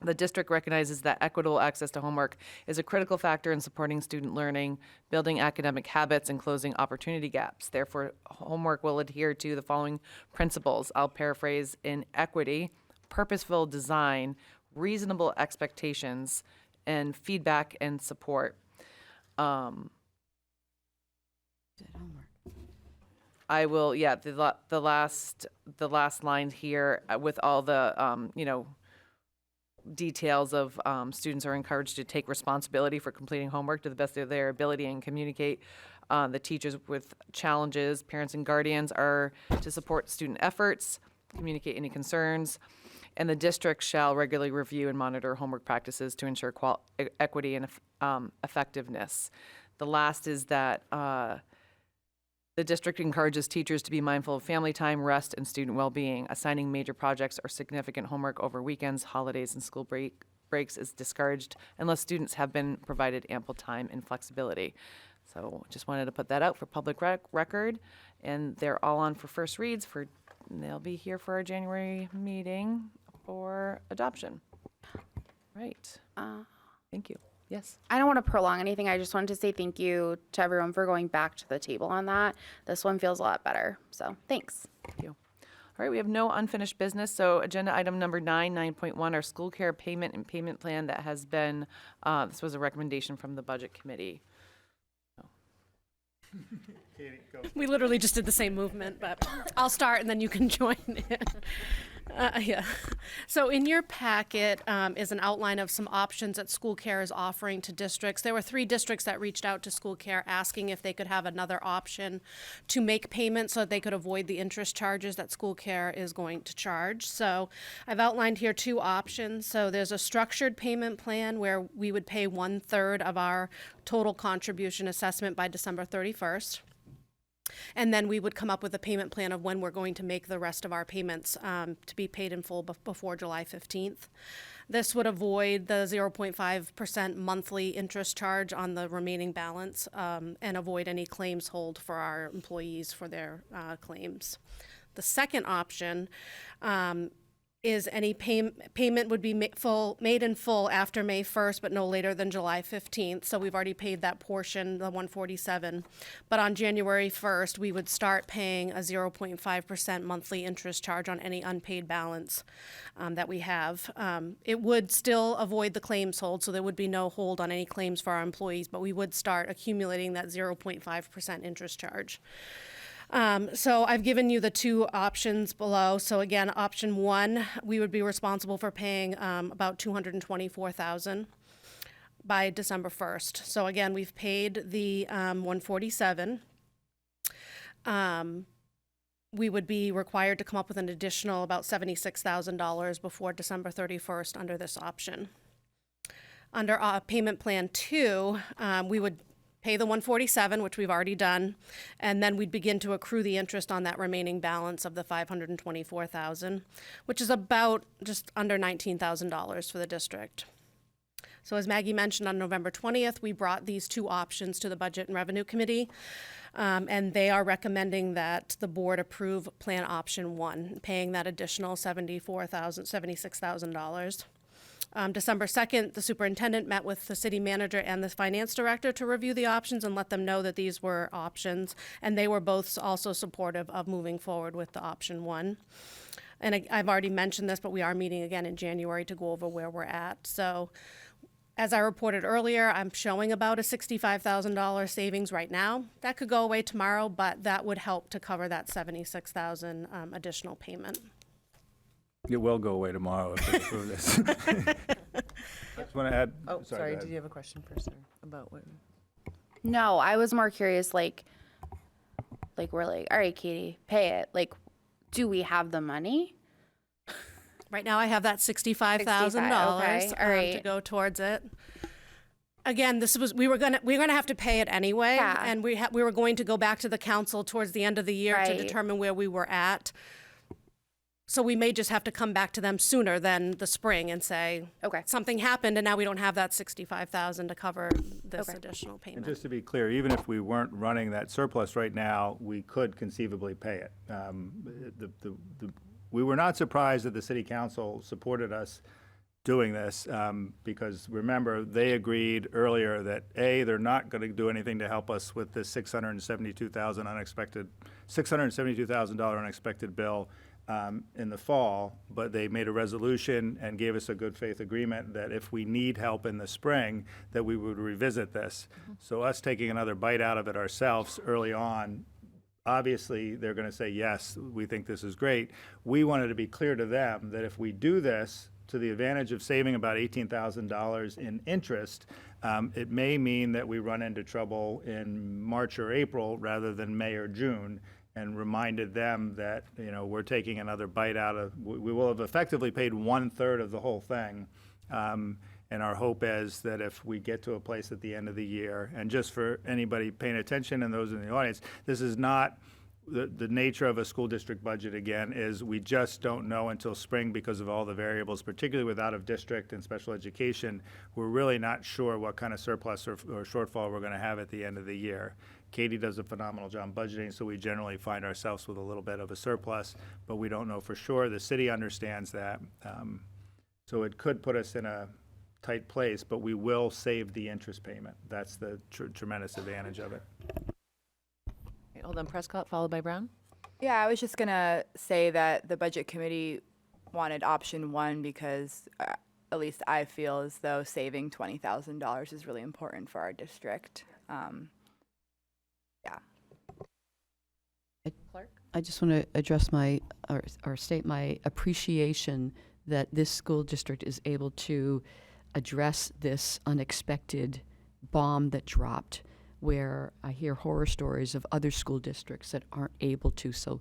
[SPEAKER 1] The district recognizes that equitable access to homework is a critical factor in supporting student learning, building academic habits, and closing opportunity gaps. Therefore, homework will adhere to the following principles. I'll paraphrase: in equity, purposeful design, reasonable expectations, and feedback and support. I will, yeah, the last line here with all the, details of students are encouraged to take responsibility for completing homework to the best of their ability and communicate the teachers with challenges. Parents and guardians are to support student efforts, communicate any concerns, and the district shall regularly review and monitor homework practices to ensure equity and effectiveness. The last is that the district encourages teachers to be mindful of family time, rest, and student well-being. Assigning major projects or significant homework over weekends, holidays, and school breaks is discouraged unless students have been provided ample time and flexibility. So just wanted to put that out for public record, and they're all on for first reads. They'll be here for our January meeting for adoption. Right. Thank you. Yes.
[SPEAKER 6] I don't want to prolong anything. I just wanted to say thank you to everyone for going back to the table on that. This one feels a lot better. So thanks.
[SPEAKER 1] Thank you. All right, we have no unfinished business. So agenda item number 9.1, our school care payment and payment plan that has been, this was a recommendation from the budget committee.
[SPEAKER 7] Katie, go.
[SPEAKER 2] We literally just did the same movement, but I'll start and then you can join in. Yeah. So in your packet is an outline of some options that school care is offering to districts. There were 3 districts that reached out to school care asking if they could have another option to make payments so that they could avoid the interest charges that school care is going to charge. So I've outlined here 2 options. So there's a structured payment plan where we would pay 1/3 of our total contribution assessment by December 31st. And then we would come up with a payment plan of when we're going to make the rest of our payments to be paid in full before July 15th. This would avoid the 0.5% monthly interest charge on the remaining balance and avoid any claims hold for our employees for their claims. The second option is any payment would be made in full after May 1st, but no later than July 15th. So we've already paid that portion, the $147. But on January 1st, we would start paying a 0.5% monthly interest charge on any unpaid balance that we have. It would still avoid the claims hold, so there would be no hold on any claims for our employees, but we would start accumulating that 0.5% interest charge. So I've given you the 2 options below. So again, option 1, we would be responsible for paying about $224,000 by December 1st. So again, we've paid the $147. We would be required to come up with an additional about $76,000 before December 31st under this option. Under payment plan 2, we would pay the $147, which we've already done, and then we'd begin to accrue the interest on that remaining balance of the $524,000, which is about just under $19,000 for the district. So as Maggie mentioned, on November 20th, we brought these 2 options to the Budget and Revenue Committee, and they are recommending that the board approve plan option 1, paying that additional $76,000. December 2nd, the superintendent met with the city manager and the finance director to review the options and let them know that these were options. And they were both also supportive of moving forward with the option 1. And I've already mentioned this, but we are meeting again in January to go over where we're at. So as I reported earlier, I'm showing about a $65,000 savings right now. That could go away tomorrow, but that would help to cover that $76,000 additional payment.
[SPEAKER 7] It will go away tomorrow if we approve this. I just want to add.
[SPEAKER 1] Oh, sorry.
[SPEAKER 7] go ahead.
[SPEAKER 1] Did you have a question first, sir, about what?
[SPEAKER 6] No, I was more curious, like we're like, all right, Katie, pay it. Like, do we have the money?
[SPEAKER 2] Right now I have that $65,000
[SPEAKER 6] okay, all right.
[SPEAKER 2] to go towards it. Again, we were gonna have to pay it anyway,
[SPEAKER 6] Yeah.
[SPEAKER 2] and we were going to go back to the council towards the end of the year to
[SPEAKER 6] Right.
[SPEAKER 2] determine where we were at. So we may just have to come back to them sooner than the spring and say,
[SPEAKER 6] Okay.
[SPEAKER 2] something happened and now we don't have that 65,000 to cover this
[SPEAKER 6] Okay.
[SPEAKER 2] additional
[SPEAKER 7] And
[SPEAKER 2] payment.
[SPEAKER 7] just to be clear, even if we weren't running that surplus right now, we could conceivably pay it. We were not surprised that the city council supported us doing this, because remember, they agreed earlier that, A, they're not going to do anything to help us with this $672,000 unexpected bill in the fall, but they made a resolution and gave us a good faith agreement that if we need help in the spring, that we would revisit this. So us taking another bite out of it ourselves early on, obviously, they're going to say, yes, we think this is great. We wanted to be clear to them that if we do this to the advantage of saving about $18,000 in interest, it may mean that we run into trouble in March or April rather than May or June, and reminded them that, we're taking another bite out of, we will have effectively paid 1/3 of the whole thing. And our hope is that if we get to a place at the end of the year, and just for anybody paying attention and those in the audience, this is not the nature of a school district budget, again, is we just don't know until spring because of all the variables, particularly with out-of-district and special education. We're really not sure what kind of surplus or shortfall we're going to have at the end of the year. Katie does a phenomenal job budgeting, so we generally find ourselves with a little bit of a surplus, but we don't know for sure. The city understands that. So it could put us in a tight place, but we will save the interest payment. That's the tremendous advantage of it.
[SPEAKER 1] Okay, hold on, Prescott, followed by Brown.
[SPEAKER 5] Yeah, I was just gonna say that the budget committee wanted option one because at least I feel as though saving $20,000 is really important for our district. Yeah.
[SPEAKER 3] I just want to address or state my appreciation that this school district is able to address this unexpected bomb that dropped, where I hear horror stories of other school districts that aren't able to. So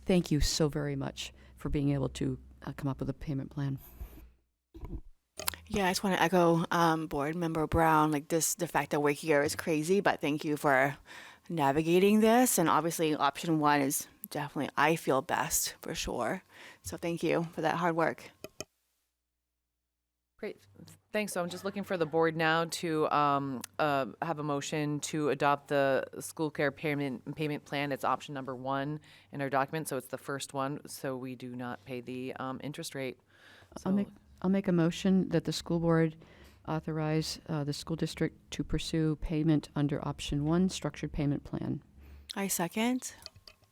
[SPEAKER 3] thank you so very much for being able to come up with a payment plan.
[SPEAKER 9] Yeah, I just want to echo Board Member Brown. The fact that we're here is crazy, but thank you for navigating this. And obviously, option one is definitely, I feel, best for sure. So thank you for that hard work.
[SPEAKER 1] Great, thanks. So I'm just looking for the board now to have a motion to adopt the school care payment plan. It's option number 1 in our document, so it's the first one, so we do not pay the interest rate. So
[SPEAKER 3] I'll make a motion that the school board authorize the school district to pursue payment under option 1, structured payment plan.
[SPEAKER 9] I second.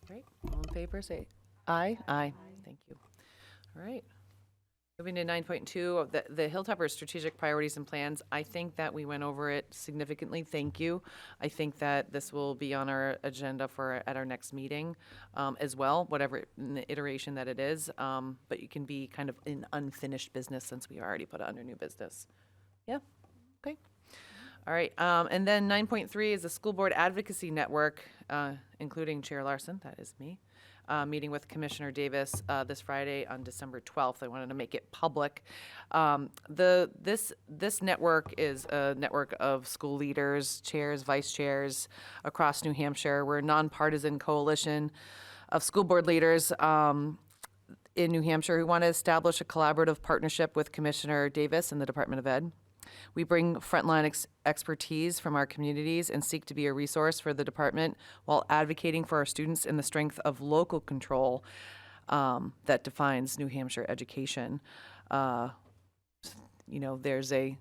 [SPEAKER 1] Great, all in favor, say aye. Aye, thank you. All right. Moving to 9.2 of the Hilltopper strategic priorities and plans. I think that we went over it significantly. Thank you. I think that this will be on our agenda at our next meeting as well, whatever iteration that it is. But you can be kind of in unfinished business since we already put it under new business. Yeah. Okay. All right. And then 9.3 is the school board advocacy network, including Chair Larson. That is me. Meeting with Commissioner Davis this Friday on December 12th. I wanted to make it public. This network is a network of school leaders, chairs, vice chairs across New Hampshire. We're a nonpartisan coalition of school board leaders in New Hampshire who want to establish a collaborative partnership with Commissioner Davis and the Department of Ed. We bring frontline expertise from our communities and seek to be a resource for the department while advocating for our students in the strength of local control that defines New Hampshire education. There's a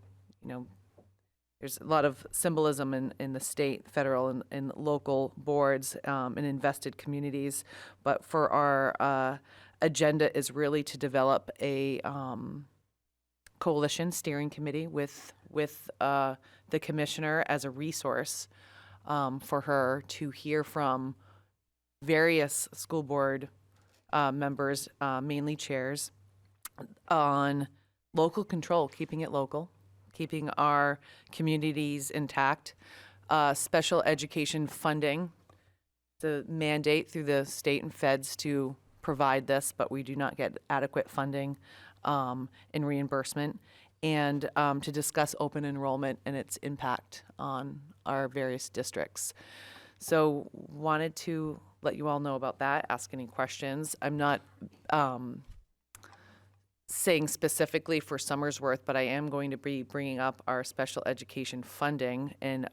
[SPEAKER 1] lot of symbolism in the state, federal, and local boards and invested communities. But for our agenda is really to develop a coalition steering committee with the commissioner as a resource for her to hear from various school board members, mainly chairs, on local control, keeping it local, keeping our communities intact, special education funding, the mandate through the state and feds to provide this, but we do not get adequate funding in reimbursement, and to discuss open enrollment and its impact on our various districts. So wanted to let you all know about that, ask any questions. I'm not saying specifically for Somersworth, but I am going to be bringing up our special education funding and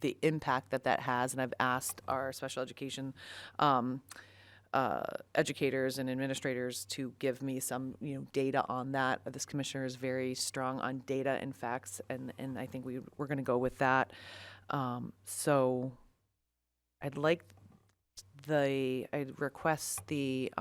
[SPEAKER 1] the impact that that has. And I've asked our special education educators and administrators to give me some, data on that. This commissioner is very strong on data and facts, and I think we're going to go with that. So I'd request the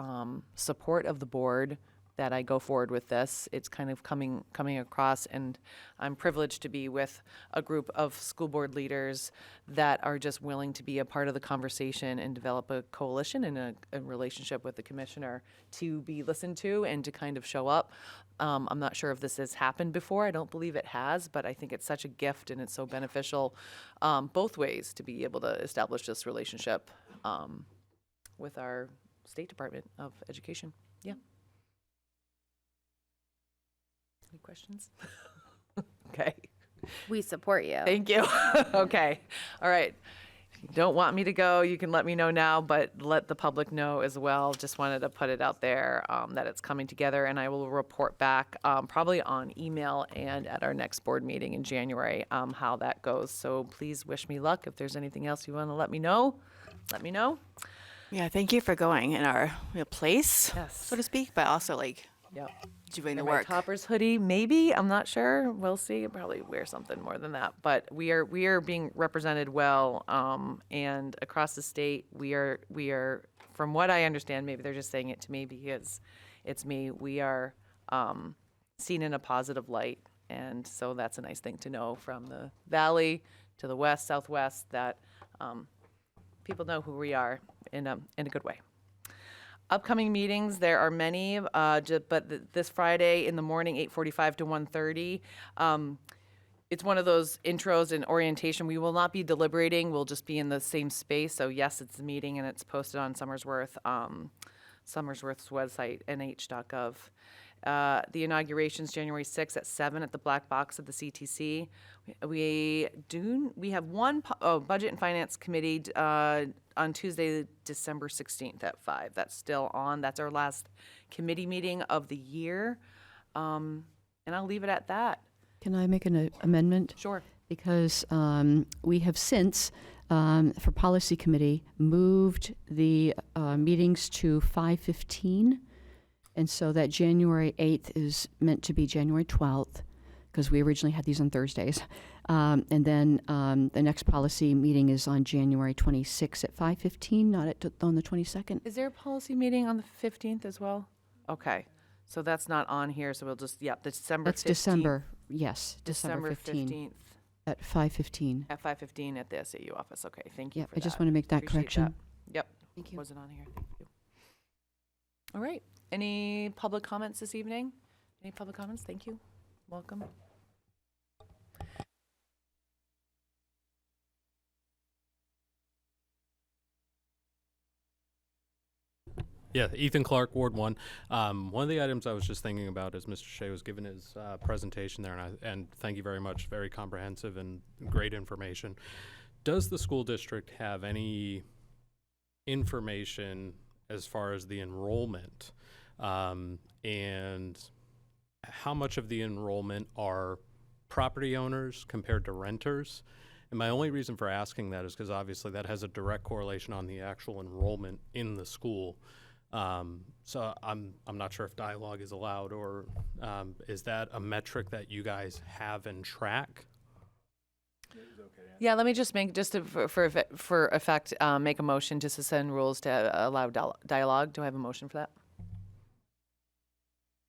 [SPEAKER 1] support of the board that I go forward with this. It's kind of coming across, and I'm privileged to be with a group of school board leaders that are just willing to be a part of the conversation and develop a coalition and a relationship with the commissioner to be listened to and to kind of show up. I'm not sure if this has happened before. I don't believe it has, but I think it's such a gift and it's so beneficial both ways to be able to establish this relationship with our State Department of Education. Yeah. Any questions? Okay.
[SPEAKER 6] We support you.
[SPEAKER 1] Thank you. Okay. All right. If you don't want me to go, you can let me know now, but let the public know as well. Just wanted to put it out there that it's coming together, and I will report back probably on email and at our next board meeting in January how that goes. So please wish me luck. If there's anything else you want to let me know, let me know.
[SPEAKER 9] Yeah, thank you for going in our place,
[SPEAKER 1] Yes.
[SPEAKER 9] so to speak, but also like
[SPEAKER 1] Yep.
[SPEAKER 9] doing the
[SPEAKER 1] And my
[SPEAKER 9] work.
[SPEAKER 1] Topper's hoodie, maybe. I'm not sure. We'll see. I'll probably wear something more than that. But we are being represented well, and across the state, we are. From what I understand, maybe they're just saying it to me because it's me. We are seen in a positive light, and so that's a nice thing to know from the valley to the west, southwest. That people know who we are in a good way. Upcoming meetings, there are many, but this Friday in the morning, 8:45 to 1:30. It's one of those intros and orientation. We will not be deliberating. We'll just be in the same space. So yes, it's a meeting and it's posted on Somersworth's website, nh.gov. The inauguration's January 6th at 7 at the Black Box of the CTC. We have one Budget and Finance Committee on Tuesday, December 16th at 5. That's still on. That's our last committee meeting of the year. And I'll leave it at that.
[SPEAKER 3] Can I make an amendment?
[SPEAKER 1] Sure.
[SPEAKER 3] Because we have since, for Policy Committee, moved the meetings to 5:15. And so that January 8th is meant to be January 12th, because we originally had these on Thursdays. And then the next policy meeting is on January 26th at 5:15, not on the 22nd.
[SPEAKER 1] Is there a policy meeting on the 15th as well? Okay. So that's not on here, so we'll just, December 15th.
[SPEAKER 3] That's December, yes, December
[SPEAKER 1] December
[SPEAKER 3] 15th
[SPEAKER 1] 15th
[SPEAKER 3] at 5:15.
[SPEAKER 1] at 5:15 at the SAU office. Okay, thank you
[SPEAKER 3] Yep,
[SPEAKER 1] for
[SPEAKER 3] I
[SPEAKER 1] that.
[SPEAKER 3] just want to make that
[SPEAKER 1] Appreciate
[SPEAKER 3] correction.
[SPEAKER 1] that. Yep.
[SPEAKER 3] Thank you.
[SPEAKER 1] Wasn't on here. Thank you. All right. Any public comments this evening? Any public comments? Thank you. Welcome.
[SPEAKER 10] Yeah, Ethan Clark, Ward 1. One of the items I was just thinking about as Mr. Shea was giving his presentation there, and thank you very much, very comprehensive and great information. Does the school district have any information as far as the enrollment and how much of the enrollment are property owners compared to renters? And my only reason for asking that is because obviously that has a direct correlation on the actual enrollment in the school. So I'm not sure if dialogue is allowed, or is that a metric that you guys have and track?
[SPEAKER 1] Yeah, let me just make, for effect, make a motion to suspend rules to allow dialogue. Do I have a motion for that?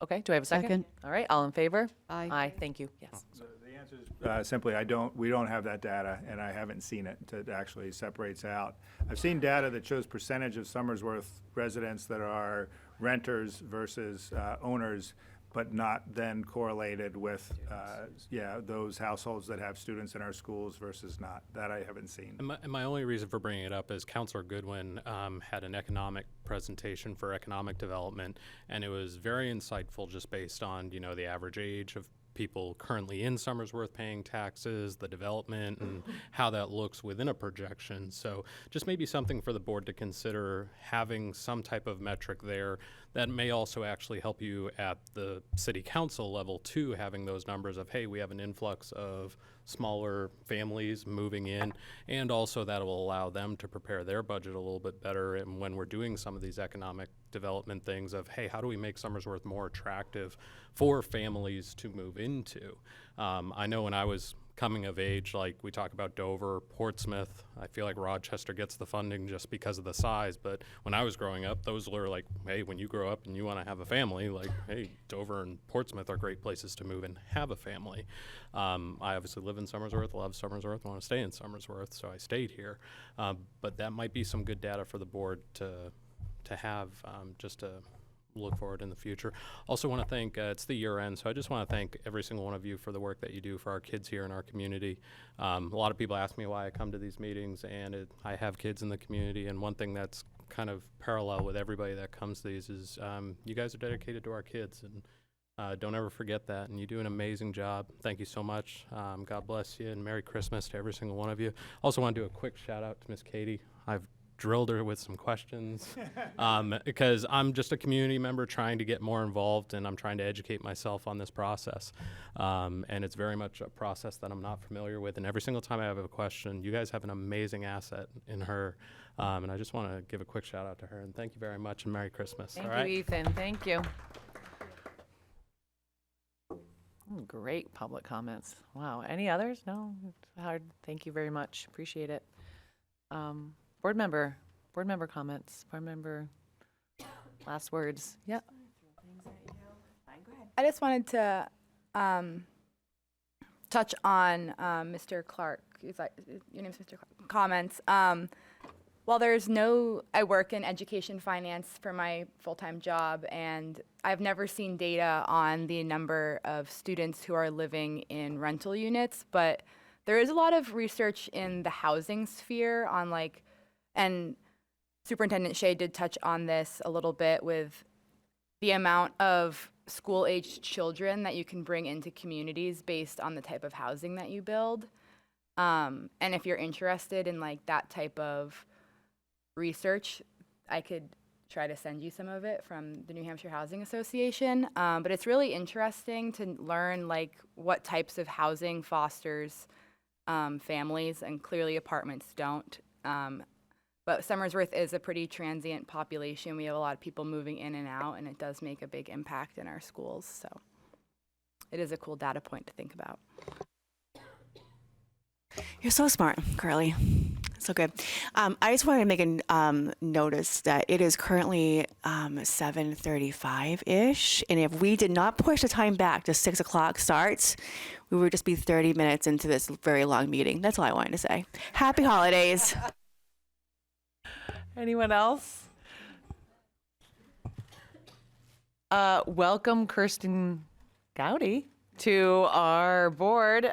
[SPEAKER 1] Okay, do I have a second?
[SPEAKER 3] Second.
[SPEAKER 1] All right, all in favor?
[SPEAKER 3] Aye.
[SPEAKER 1] Aye, thank you, yes.
[SPEAKER 7] So the answer is simply, we don't have that data, and I haven't seen it that actually separates out. I've seen data that shows percentage of Somersworth residents that are renters versus owners, but not then correlated with, those households that have students in our schools versus not. That I haven't seen.
[SPEAKER 10] And my only reason for bringing it up is Counselor Goodwin had an economic presentation for economic development, and it was very insightful just based on, the average age of people currently in Somersworth paying taxes, the development, and how that looks within a projection. So just maybe something for the board to consider, having some type of metric there that may also actually help you at the city council level too, having those numbers of, hey, we have an influx of smaller families moving in, and also that will allow them to prepare their budget a little bit better. And when we're doing some of these economic development things of, hey, how do we make Somersworth more attractive for families to move into? I know when I was coming of age, like we talk about Dover, Portsmouth, I feel like Rochester gets the funding just because of the size, but when I was growing up, those were like, hey, when you grow up and you want to have a family, like, hey, Dover and Portsmouth are great places to move and have a family. I obviously live in Somersworth, love Somersworth, want to stay in Somersworth, so I stayed here. But that might be some good data for the board to have, just to look forward in the future. Also want to thank, it's the year end, so I just want to thank every single one of you for the work that you do for our kids here in our community. A lot of people ask me why I come to these meetings, and I have kids in the community, and one thing that's kind of parallel with everybody that comes to these is you guys are dedicated to our kids, and don't ever forget that, and you do an amazing job. Thank you so much. God bless you, and Merry Christmas to every single one of you. Also want to do a quick shout out to Miss Katie. I've drilled her with some questions because I'm just a community member trying to get more involved, and I'm trying to educate myself on this process. And it's very much a process that I'm not familiar with. And every single time I have a question, you guys have an amazing asset in her. And I just want to give a quick shout out to her. And thank you very much, and Merry Christmas.
[SPEAKER 1] Thank
[SPEAKER 10] all right?
[SPEAKER 1] you, Ethan. Thank you. Great public comments. Wow. Any others? No? It's hard. Thank you very much. Appreciate it. Board member comments. Board member, last words. Yep.
[SPEAKER 5] I just wanted to touch on Mr. Clark. Is that your name's Mr. Clark? Comments. While I work in education finance for my full-time job, and I've never seen data on the number of students who are living in rental units, but there is a lot of research in the housing sphere on and Superintendent Shea did touch on this a little bit with the amount of school-aged children that you can bring into communities based on the type of housing that you build. And if you're interested in that type of research, I could try to send you some of it from the New Hampshire Housing Association. But it's really interesting to learn what types of housing fosters families, and clearly apartments don't. But Somersworth is a pretty transient population. We have a lot of people moving in and out, and it does make a big impact in our schools. So it is a cool data point to think about.
[SPEAKER 9] You're so smart, Carly. So good. I just wanted to make a notice that it is currently 7:35-ish, and if we did not push the time back to 6 o'clock starts, we would just be 30 minutes into this very long meeting. That's all I wanted to say. Happy holidays.
[SPEAKER 1] Anyone else? Welcome Kirsten Gowdy to our board.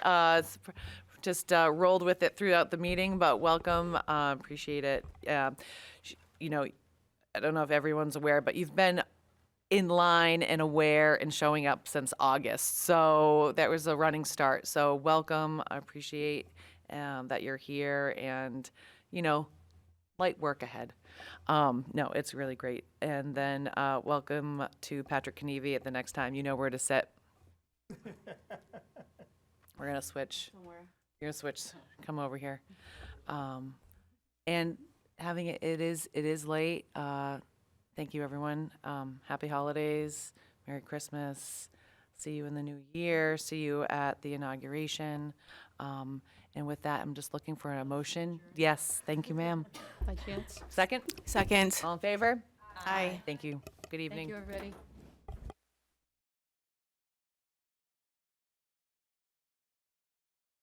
[SPEAKER 1] Just rolled with it throughout the meeting, but welcome. Appreciate it. I don't know if everyone's aware, but you've been in line and aware and showing up since August. So that was a running start. So welcome. I appreciate that you're here, and, light work ahead. No, it's really great. And then welcome to Patrick Knievy at the next time. You know where to sit. We're going to switch. You're going to switch. Come over here. And having it is late. Thank you, everyone. Happy holidays. Merry Christmas. See you in the new year. See you at the inauguration. And with that, I'm just looking for a motion. Yes, thank you, ma'am.
[SPEAKER 3] By chance?
[SPEAKER 1] Second?
[SPEAKER 9] Second.
[SPEAKER 1] All in favor?
[SPEAKER 9] Aye.
[SPEAKER 1] Thank you. Good evening.
[SPEAKER 3] Thank you, everybody.